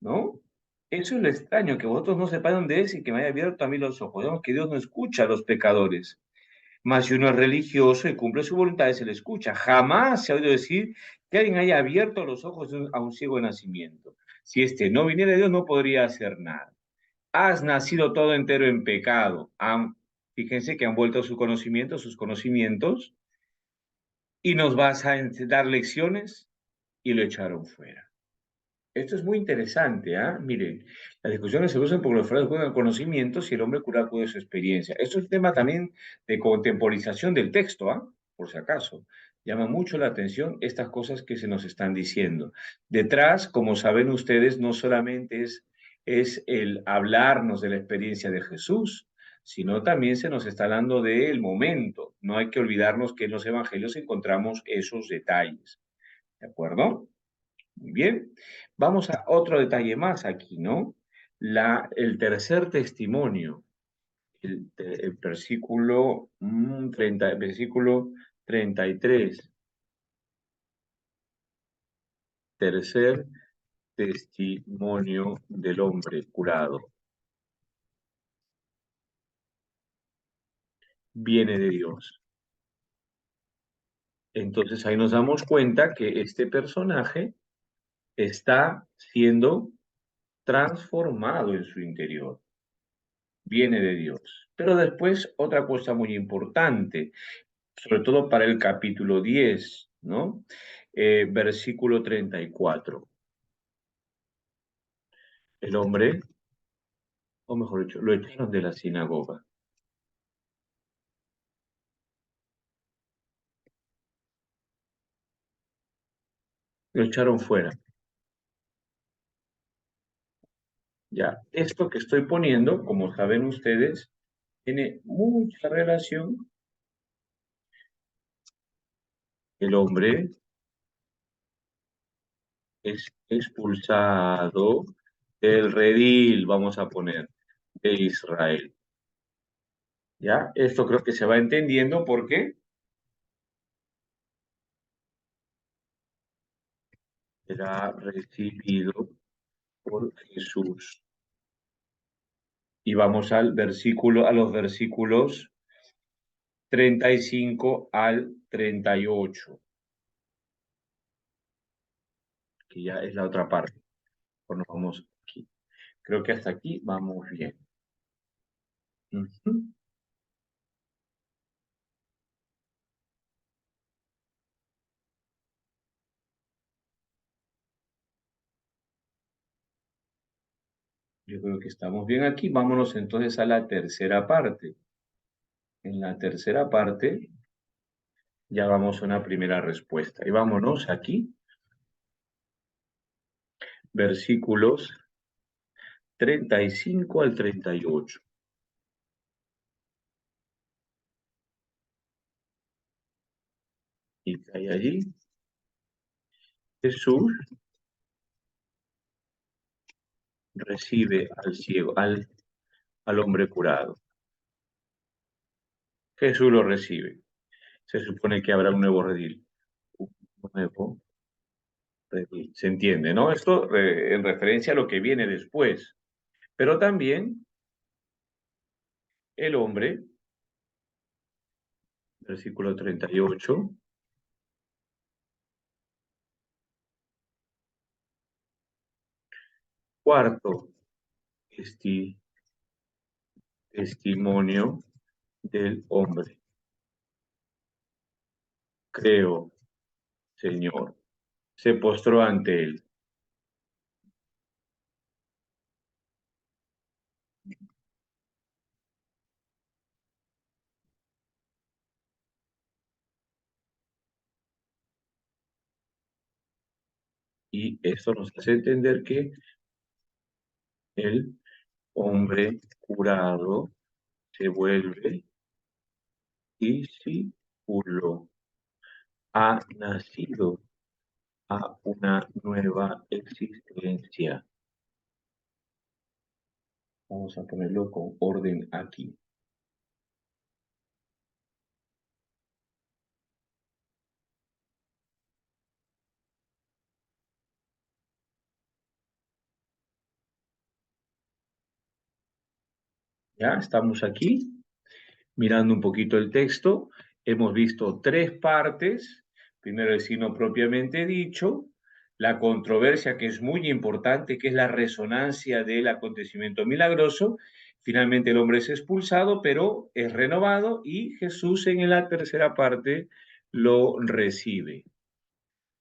¿No? Eso es lo extraño, que vosotros no sepáis dónde es y que me haya abierto a mí los ojos. Digamos que Dios no escucha a los pecadores. Mas si uno es religioso y cumple su voluntad, se le escucha. Jamás se ha oído decir que alguien haya abierto los ojos a un ciego de nacimiento. Si este no viniera de Dios, no podría hacer nada. Has nacido todo entero en pecado. Fíjense que han vuelto sus conocimientos, y nos vas a dar lecciones y lo echaron fuera. Esto es muy interesante, ¿ah? Miren, las discusiones se usan porque los fraudes juegan conocimientos y el hombre cura acude de su experiencia. Esto es un tema también de contemporización del texto, ¿ah? Por si acaso. Llama mucho la atención estas cosas que se nos están diciendo. Detrás, como saben ustedes, no solamente es el hablarnos de la experiencia de Jesús, sino también se nos está hablando del momento. No hay que olvidarnos que en los evangelios encontramos esos detalles. ¿De acuerdo? Muy bien. Vamos a otro detalle más aquí, ¿no? El tercer testimonio, el versículo, 33. Tercer testimonio del hombre curado. Viene de Dios. Entonces ahí nos damos cuenta que este personaje está siendo transformado en su interior. Viene de Dios. Pero después otra cosa muy importante, sobre todo para el capítulo 10, ¿no? Versículo 34. El hombre, o mejor dicho, lo echaron de la sinagoga. Lo echaron fuera. Ya, esto que estoy poniendo, como saben ustedes, tiene mucha relación. El hombre es expulsado del redil, vamos a poner, de Israel. ¿Ya? Esto creo que se va entendiendo porque será recibido por Jesús. Y vamos a los versículos 35 al 38, que ya es la otra parte. Bueno, vamos aquí. Creo que hasta aquí vamos bien. Ujú. Yo creo que estamos bien aquí. Vámonos entonces a la tercera parte. En la tercera parte ya vamos a una primera respuesta. Y vámonos aquí, versículos 35 al 38. Y que hay allí Jesús recibe al ciego, al hombre curado. Jesús lo recibe. Se supone que habrá un nuevo redil. Un nuevo redil. Se entiende, ¿no? Esto en referencia a lo que viene después. Pero también el hombre, versículo 38, cuarto testimonio del hombre. Creo, Señor. Se postró ante él. Y esto nos hace entender que el hombre curado se vuelve discípulo, ha nacido a una nueva existencia. Vamos a ponerlo con orden aquí. Ya estamos aquí, mirando un poquito el texto. Hemos visto tres partes. Primero el signo propiamente dicho, la controversia que es muy importante, que es la resonancia del acontecimiento milagroso. Finalmente el hombre es expulsado, pero es renovado y Jesús en la tercera parte lo recibe.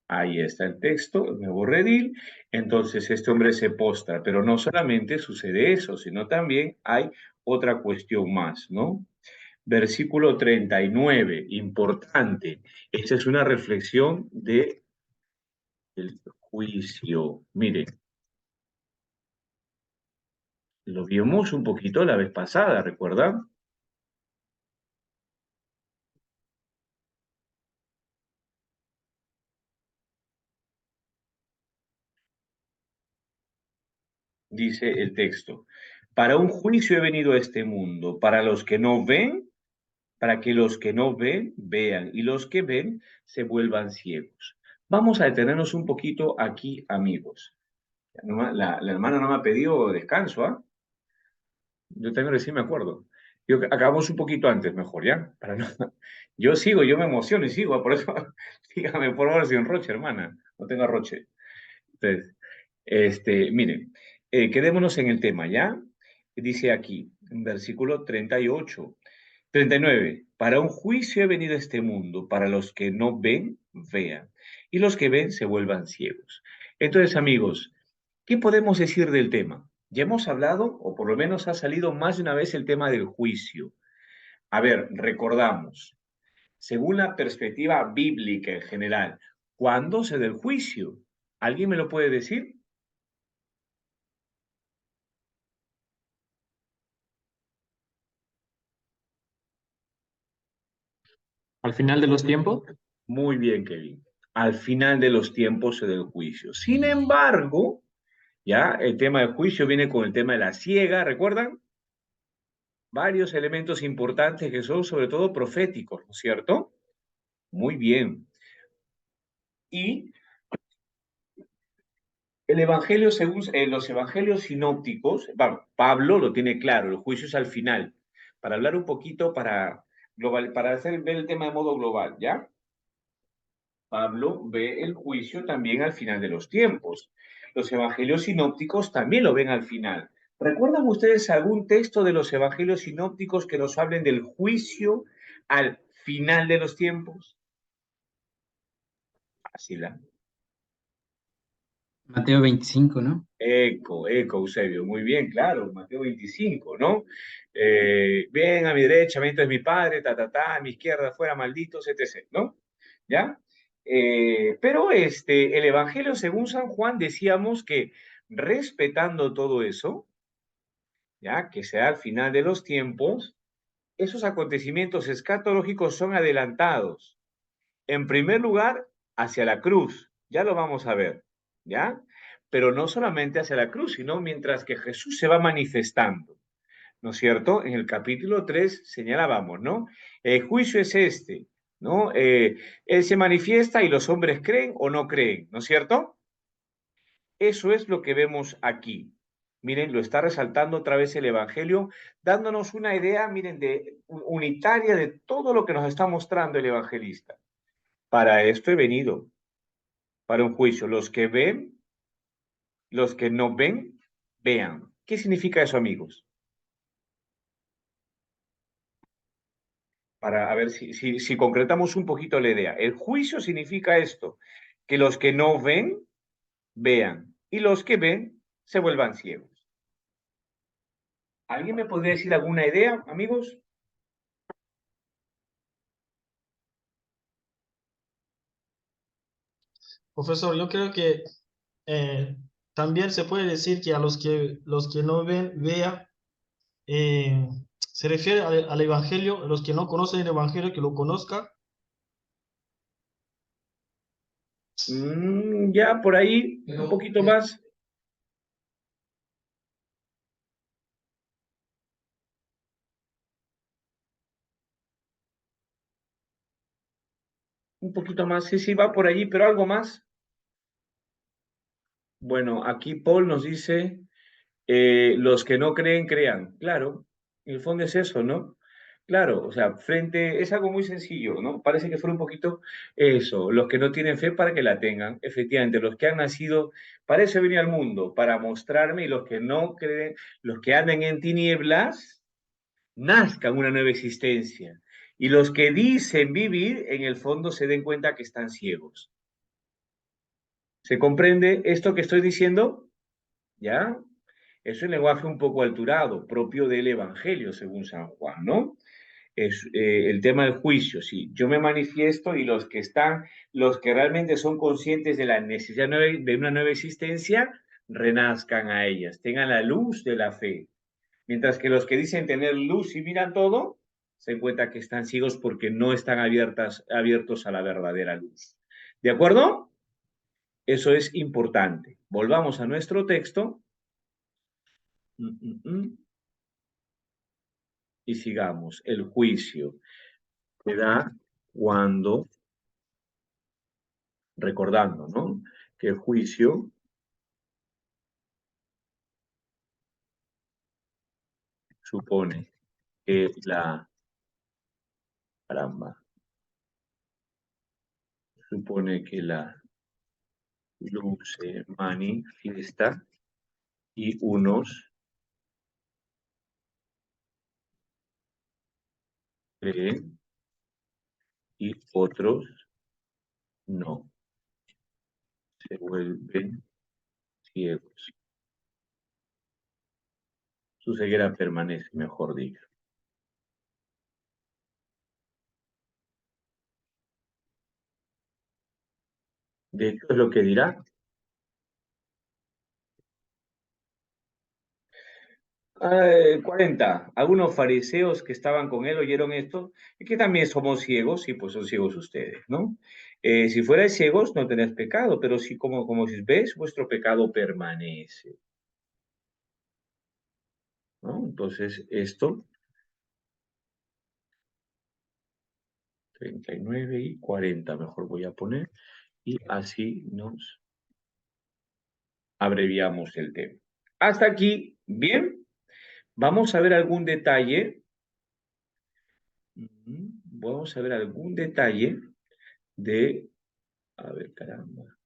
Ahí está el texto, el nuevo redil. Entonces este hombre se postra, pero no solamente sucede eso, sino también hay otra cuestión más, ¿no? Versículo 39, importante. Esta es una reflexión del juicio. Miren, lo vimos un poquito la vez pasada, ¿recuerdan? Dice el texto, para un juicio he venido a este mundo, para los que no ven, para que los que no ven, vean, y los que ven se vuelvan ciegos. Vamos a detenernos un poquito aquí, amigos. La hermana no me ha pedido descanso, ¿ah? Yo también recién me acuerdo. Acabamos un poquito antes, mejor, ¿ya? Yo sigo, yo me emociono y sigo, por eso, dígame, por favor, sin roche, hermana. No tenga roche. Entonces, miren, quedémonos en el tema, ¿ya? Dice aquí, en versículo 38, 39, para un juicio he venido a este mundo, para los que no ven, vean, y los que ven se vuelvan ciegos. Entonces, amigos, ¿qué podemos decir del tema? Ya hemos hablado, o por lo menos ha salido más de una vez el tema del juicio. A ver, recordamos, según la perspectiva bíblica en general, ¿cuándo se da el juicio? ¿Alguien me lo puede decir? Al final de los tiempos. Muy bien, Kevin. Al final de los tiempos se da el juicio. Sin embargo, ya el tema del juicio viene con el tema de la ciega, ¿recuerdan? Varios elementos importantes que son sobre todo proféticos, ¿no es cierto? Muy bien. Y el Evangelio, según los Evangelios sinópticos, Pablo lo tiene claro, el juicio es al final. Para hablar un poquito, para ver el tema de modo global, ¿ya? Pablo ve el juicio también al final de los tiempos. Los Evangelios sinópticos también lo ven al final. ¿Recuerdan ustedes algún texto de los Evangelios sinópticos que nos hablen del juicio al final de los tiempos? Así la. Mateo 25, ¿no? Eusebio, muy bien, claro, Mateo 25, ¿no? Ven a mi derecha, bendito es mi Padre, a mi izquierda, fuera malditos, etc., ¿no? ¿Ya? Pero el Evangelio según San Juan decíamos que respetando todo eso, ¿ya? Que sea al final de los tiempos, esos acontecimientos escatológicos son adelantados. En primer lugar, hacia la cruz, ya lo vamos a ver, ¿ya? Pero no solamente hacia la cruz, sino mientras que Jesús se va manifestando, ¿no es cierto? En el capítulo 3 señalábamos, ¿no? El juicio es este, ¿no? Él se manifiesta y los hombres creen o no creen, ¿no es cierto? Eso es lo que vemos aquí. Miren, lo está resaltando otra vez el Evangelio, dándonos una idea, miren, unitaria de todo lo que nos está mostrando el evangelista. Para esto he venido, para un juicio. Los que ven, los que no ven, vean. ¿Qué significa eso, amigos? Para a ver si concretamos un poquito la idea. El juicio significa esto, que los que no ven, vean, y los que ven, se vuelvan ciegos. ¿Alguien me podría decir alguna idea, amigos? Profesor, yo creo que eh, también se puede decir que a los que no ven, vean, se refiere al Evangelio, a los que no conocen el Evangelio, que lo conozcan. Ya por ahí, un Pero, poquito más. Un poquito más, sí, sí, va por allí, pero algo más. Bueno, aquí Paul nos dice, los que no creen, crean. Claro, en el fondo es eso, ¿no? Claro, o sea, es algo muy sencillo, ¿no? Parece que fuera un poquito eso, los que no tienen fe para que la tengan, efectivamente, los que han nacido, para eso venía al mundo, para mostrarme, y los que no creen, los que andan en tinieblas, nazcan una nueva existencia. Y los que dicen vivir, en el fondo se den cuenta que están ciegos. ¿Se comprende esto que estoy diciendo? ¿Ya? Es un lenguaje un poco alturado, propio del Evangelio, según San Juan, ¿no? Es el tema del juicio, sí. Yo me manifiesto y los que realmente son conscientes de la necesidad de una nueva existencia, renazcan a ellas, tengan la luz de la fe. Mientras que los que dicen tener luz y miran todo, se encuentran que están ciegos porque no están abiertos a la verdadera luz. ¿De acuerdo? Eso es importante. Volvamos a nuestro texto. Y sigamos. El juicio se da cuando, recordando, ¿no? Que el juicio supone que supone que la luz se manifiesta y unos creen y otros no, se vuelven ciegos. Su ceguera permanece, mejor dicho. De hecho, es lo que dirá. 40. Algunos fariseos que estaban con él oyeron esto, y que también somos ciegos, y pues son ciegos ustedes, ¿no? Si fuerais ciegos no tenéis pecado, pero si como si ves, vuestro pecado permanece, ¿no? Entonces, esto, 39 y 40, mejor voy a poner, y así nos abreviamos el tema. Hasta aquí, bien. Vamos a ver algún detalle. Vamos a ver algún detalle de... A ver, caramba.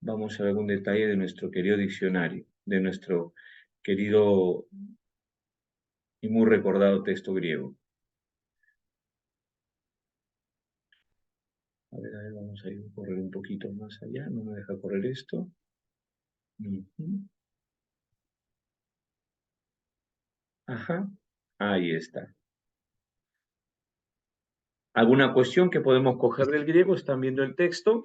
Vamos a ver algún detalle de nuestro querido diccionario, de nuestro querido y muy recordado texto griego. A ver, vamos a ir a correr un poquito más allá. No me deja correr esto. Ajá, ahí está. ¿Alguna cuestión que podemos coger del griego? ¿Están viendo el texto?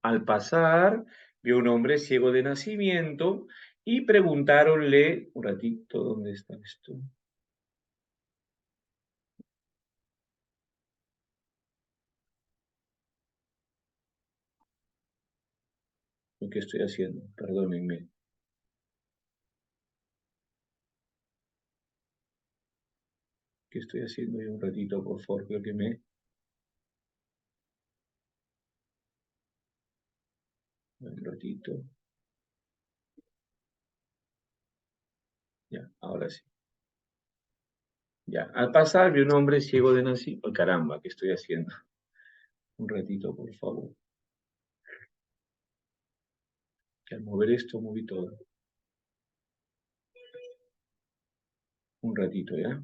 Al pasar, vio un hombre ciego de nacimiento y preguntáronle, un ratito, ¿dónde está esto? ¿Qué estoy haciendo? Perdónenme. ¿Qué estoy haciendo? Y un ratito, por favor, creo que un ratito. Ya, ahora sí. Ya, al pasar vi un hombre ciego de nacimiento. Oh, caramba, ¿qué estoy haciendo? Un ratito, por favor. Que al mover esto, moví todo. Un ratito, ¿ya?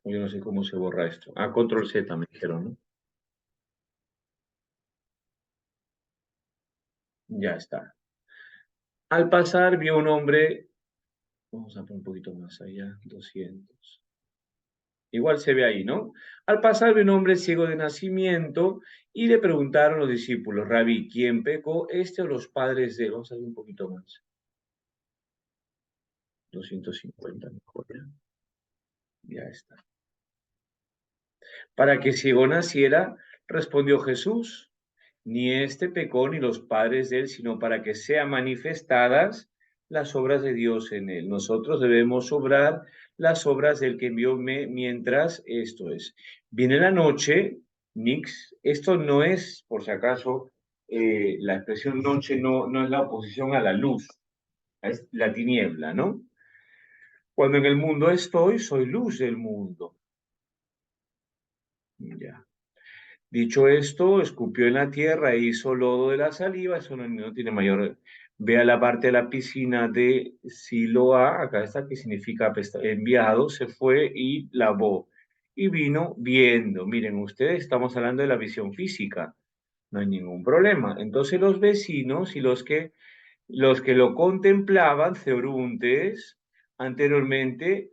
Yo no sé cómo se borra esto. Ah, control Z me dijeron, ¿no? Ya está. Al pasar vio un hombre, vamos a poner un poquito más allá, 200. Igual se ve ahí, ¿no? Al pasar vio un hombre ciego de nacimiento y le preguntaron los discípulos, Rabí, ¿quién pecó, este o los padres de él? Vamos a ver un poquito más. 250 mejor, ¿ya? Ya está. Para que ciego naciera, respondió Jesús, ni este pecó ni los padres de él, sino para que sean manifestadas las obras de Dios en él. Nosotros debemos obrar las obras del que envió mientras esto es. Viene la noche, Nix, esto no es, por si acaso, la expresión noche no es la oposición a la luz, es la tiniebla, ¿no? Cuando en el mundo estoy, soy luz del mundo. Ya. Dicho esto, escupió en la tierra e hizo lodo de la saliva. Eso no tiene mayor. Vea la parte de la piscina de Siloá, acá está, que significa enviado, se fue y lavó. Y vino viendo. Miren, ustedes estamos hablando de la visión física, no hay ningún problema. Entonces los vecinos y los que lo contemplaban, Cebruntes, anteriormente,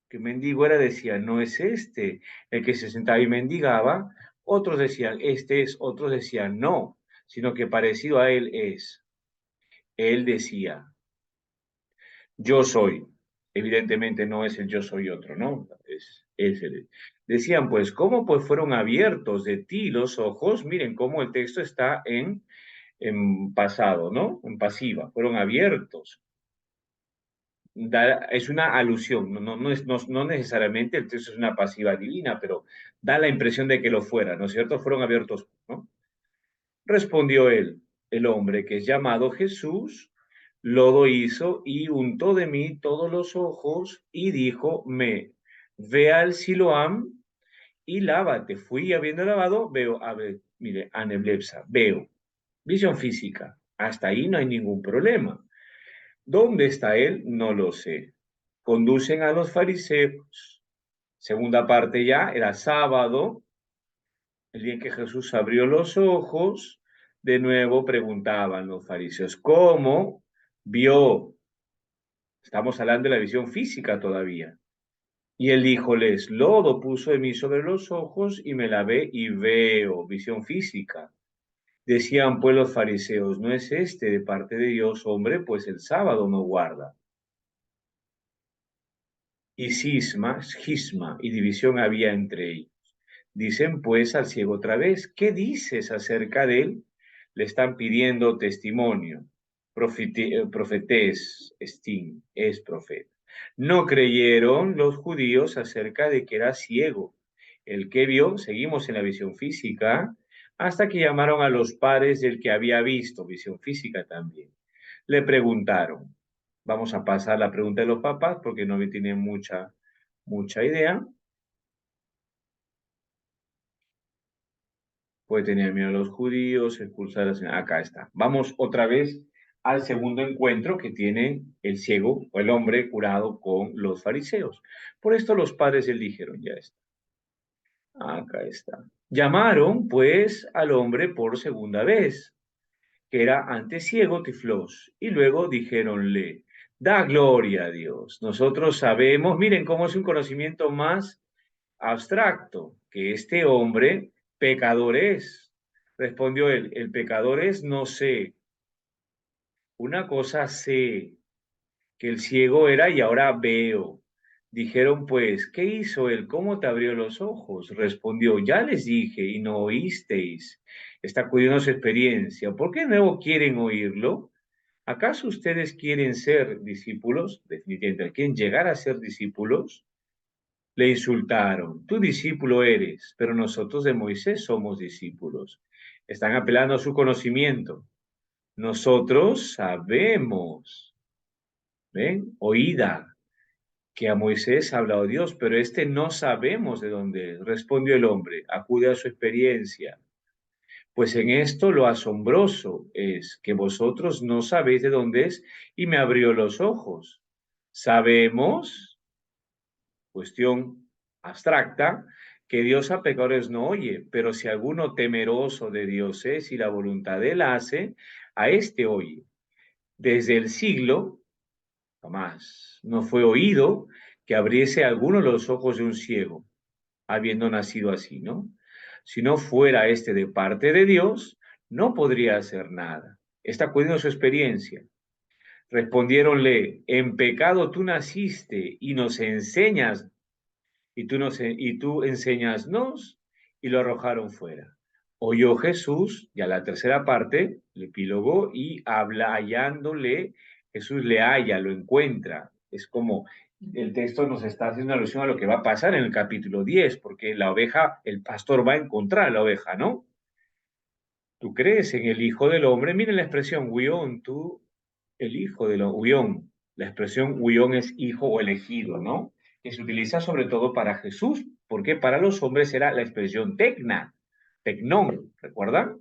que mendigo era, decían, no es este el que se sentaba y mendigaba. Otros decían, este es, otros decían, no, sino que parecido a él es. Él decía, yo soy. Evidentemente no es el yo soy otro, ¿no? Es el. Decían, pues, ¿cómo pues fueron abiertos de ti los ojos? Miren cómo el texto está en pasado, ¿no? En pasiva, fueron abiertos. Es una alusión, no necesariamente el texto es una pasiva divina, pero da la impresión de que lo fuera, ¿no es cierto? Fueron abiertos, ¿no? Respondió él, el hombre que es llamado Jesús, lodo hizo y untó de mí todos los ojos y dijo, ve al Siloam y lávate. Fui habiendo lavado, veo, a ver, mire, aneblepsa, veo, visión física, hasta ahí no hay ningún problema. ¿Dónde está él? No lo sé. Conducen a los fariseos. Segunda parte ya, era sábado, el día en que Jesús abrió los ojos, de nuevo preguntaban los fariseos, ¿cómo vio? Estamos hablando de la visión física todavía. Y él díjoles, lodo puso de mí sobre los ojos y me lavé y veo, visión física. Decían pues los fariseos, ¿no es este de parte de Dios, hombre? Pues el sábado no guarda. Y cisma y división había entre ellos. Dicen pues al ciego otra vez, ¿qué dices acerca de él? Le están pidiendo testimonio. Profetés, es profeta. No creyeron los judíos acerca de que era ciego. El que vio, seguimos en la visión física, hasta que llamaron a los padres del que había visto, visión física también. Le preguntaron, vamos a pasar la pregunta de los papás porque no me tienen mucha idea. Puede tener miedo a los judíos, expulsar a la. Acá está. Vamos otra vez al segundo encuentro que tiene el ciego o el hombre curado con los fariseos. Por esto los padres le dijeron, ya está. Acá está. Llamaron pues al hombre por segunda vez, que era antes ciego, tiflos, y luego dijéronle, da gloria a Dios. Nosotros sabemos, miren cómo es un conocimiento más abstracto, que este hombre pecador es. Respondió él, el pecador es, no sé. Una cosa sé, que el ciego era y ahora veo. Dijeron pues, ¿qué hizo él? ¿Cómo te abrió los ojos? Respondió, ya les dije y no oísteis. Está cuidando su experiencia. ¿Por qué de nuevo quieren oírlo? ¿Acaso ustedes quieren ser discípulos? Definitivamente, ¿quieren llegar a ser discípulos? Le insultaron, tú discípulo eres, pero nosotros de Moisés somos discípulos. Están apelando a su conocimiento. Nosotros sabemos, ¿ven? Oída, que a Moisés ha hablado Dios, pero este no sabemos de dónde es. Respondió el hombre, acude a su experiencia. Pues en esto lo asombroso es que vosotros no sabéis de dónde es y me abrió los ojos. Sabemos, cuestión abstracta, que Dios a pecadores no oye, pero si alguno temeroso de Dios es y la voluntad de él hace, a éste oye. Desde el siglo, jamás, no fue oído que abriese alguno los ojos de un ciego, habiendo nacido así, ¿no? Si no fuera este de parte de Dios, no podría hacer nada. Está cuidando su experiencia. Respondiéronle, en pecado tú naciste y nos enseñas y tú enseñasnos, y lo arrojaron fuera. Oyó Jesús, ya la tercera parte, el epílogo, y habla hallándole, Jesús le halla, lo encuentra. Es como el texto nos está haciendo alusión a lo que va a pasar en el capítulo 10, porque la oveja, el pastor va a encontrar a la oveja, ¿no? Tú crees en el Hijo del Hombre. Miren la expresión, huión, tú, el Hijo del huión. La expresión huión es hijo o elegido, ¿no? Que se utiliza sobre todo para Jesús, porque para los hombres era la expresión tecna. Tecnón, ¿recuerdan?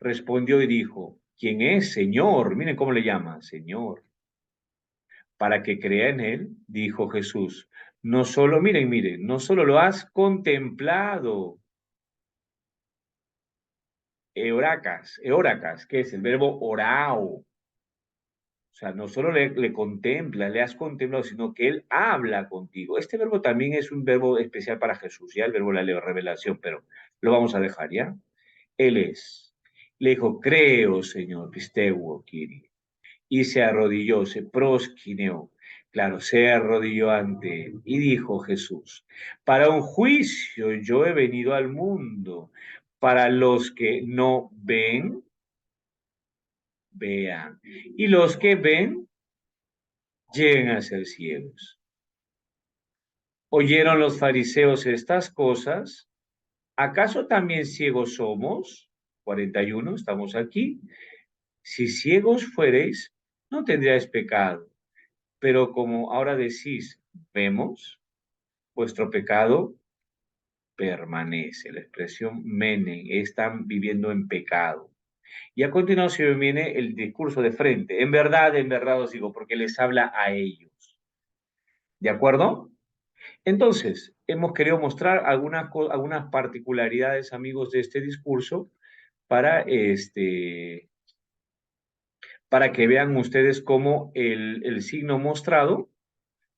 Respondió y dijo, ¿quién es, Señor? Miren cómo le llama, Señor. Para que crea en él, dijo Jesús, no solo, miren, no solo lo has contemplado, eoracas, que es el verbo orao. O sea, no solo le contempla, le has contemplado, sino que Él habla contigo. Este verbo también es un verbo especial para Jesús, ya el verbo de la revelación, pero lo vamos a dejar, ¿ya? Él es. Le dijo, creo, Señor, pisteuo, Kiri. Y se arrodilló, se prosquineó. Claro, se arrodilló ante Él. Y dijo Jesús, para un juicio yo he venido al mundo, para los que no ven, vean. Y los que ven, lleguen a ser ciegos. ¿Oyeron los fariseos estas cosas? ¿Acaso también ciegos somos? 41, estamos aquí. Si ciegos fuereis, no tendríais pecado. Pero como ahora decís, vemos, vuestro pecado permanece. La expresión menen, están viviendo en pecado. Y a continuación viene el discurso de frente. En verdad os digo, porque les habla a ellos. ¿De acuerdo? Entonces, hemos querido mostrar algunas particularidades, amigos, de este discurso para, para que vean ustedes cómo el signo mostrado,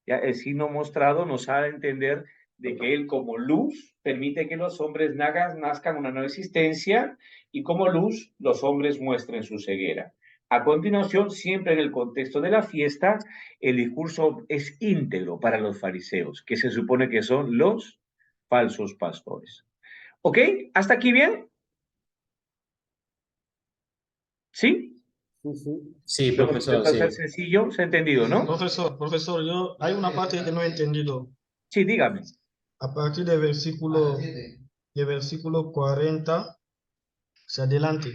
ya el signo mostrado nos ha de entender de que él como luz permite que los hombres nazcan una nueva existencia y como luz los hombres muestren su ceguera. A continuación, siempre en el contexto de la fiesta, el discurso es íntegro para los fariseos, que se supone que son los falsos pastores. ¿Ok? ¿Hasta aquí bien? ¿Sí? Sí, Lo hemos profesor, intentado hacer sí. sencillo, se ha entendido, ¿no? Profesor, hay una parte que no he entendido. Sí, dígame. A partir del versículo 40 hacia adelante.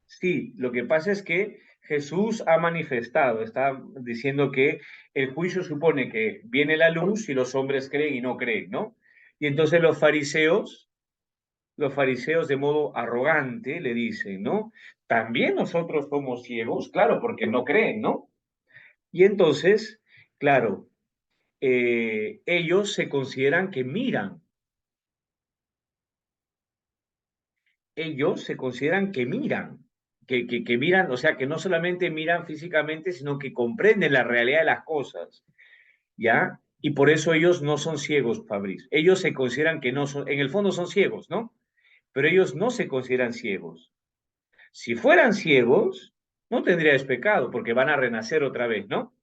Sí, lo que pasa es que Jesús ha manifestado, está diciendo que el juicio supone que viene la luz y los hombres creen y no creen, ¿no? Y entonces los fariseos de modo arrogante le dicen, ¿no? También nosotros somos ciegos, claro, porque no creen, ¿no? Y entonces, claro, ellos se consideran que miran, ellos se consideran que miran, que miran, o sea, que no solamente miran físicamente, sino que comprenden la realidad de las cosas, ¿ya? Y por eso ellos no son ciegos, Fabriz. Ellos se consideran que no son, en el fondo son ciegos, ¿no? Pero ellos no se consideran ciegos. Si fueran ciegos, no tendrías pecado, porque van a renacer otra vez, ¿no?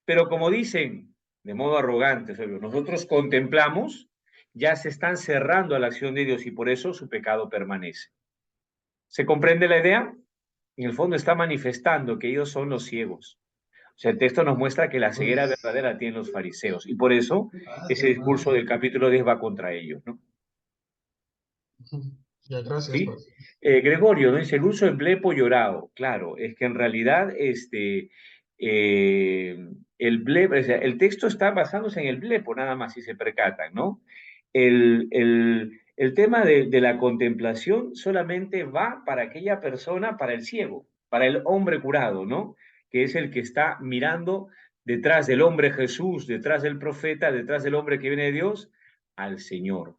Pero como dicen, de modo arrogante, nosotros contemplamos, ya se están cerrando a la acción de Dios y por eso su pecado permanece. ¿Se comprende la idea? En el fondo está manifestando que ellos son los ciegos. O sea, el texto nos muestra que la ceguera verdadera tienen los fariseos y por eso ese discurso del capítulo 10 va contra ellos, ¿no? Ya, gracias, ¿Sí? profe. Gregorio, ¿no? Dice el uso en blepo llorado. Claro, es que en realidad el blepo, o sea, el texto está basándose en el blepo, nada más si se percatan, ¿no? El tema de la contemplación solamente va para aquella persona, para el ciego, para el hombre curado, ¿no? Que es el que está mirando detrás del hombre Jesús, detrás del profeta, detrás del hombre que viene de Dios, al Señor.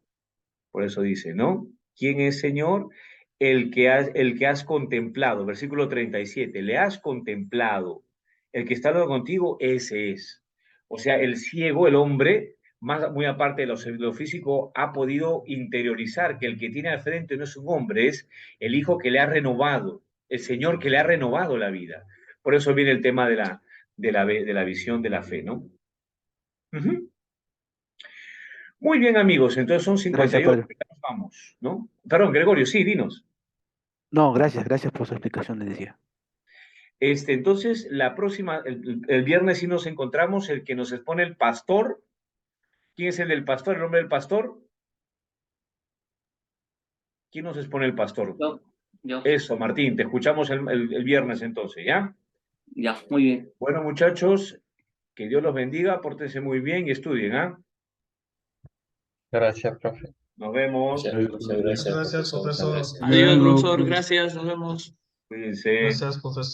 Por eso dice, ¿no? ¿Quién es Señor? El que has contemplado, versículo 37, le has contemplado. El que está hablando contigo, ese es. O sea, el ciego, el hombre, más, muy aparte de lo físico, ha podido interiorizar que el que tiene al frente no es un hombre, es el Hijo que le ha renovado, el Señor que le ha renovado la vida. Por eso viene el tema de la visión de la fe, ¿no? Uh-huh. Muy bien, amigos, entonces son Gracias, 58, padre. ya nos vamos, ¿no? Perdón, Gregorio, sí, dinos. No, gracias por su explicación, le decía. Entonces, la próxima, el viernes sí nos encontramos, el que nos expone el pastor. ¿Quién es el del pastor, el nombre del pastor? ¿Quién nos expone el pastor? Yo. Eso, Martín, te escuchamos el viernes entonces, ¿ya? Ya, muy bien. Bueno, muchachos, que Dios los bendiga, pórtense muy bien y estudien, ¿ah? Gracias, profe. Nos vemos. Gracias, profesor. Adiós, profesor. Gracias. Nos vemos. Cuídense. Gracias, profesor.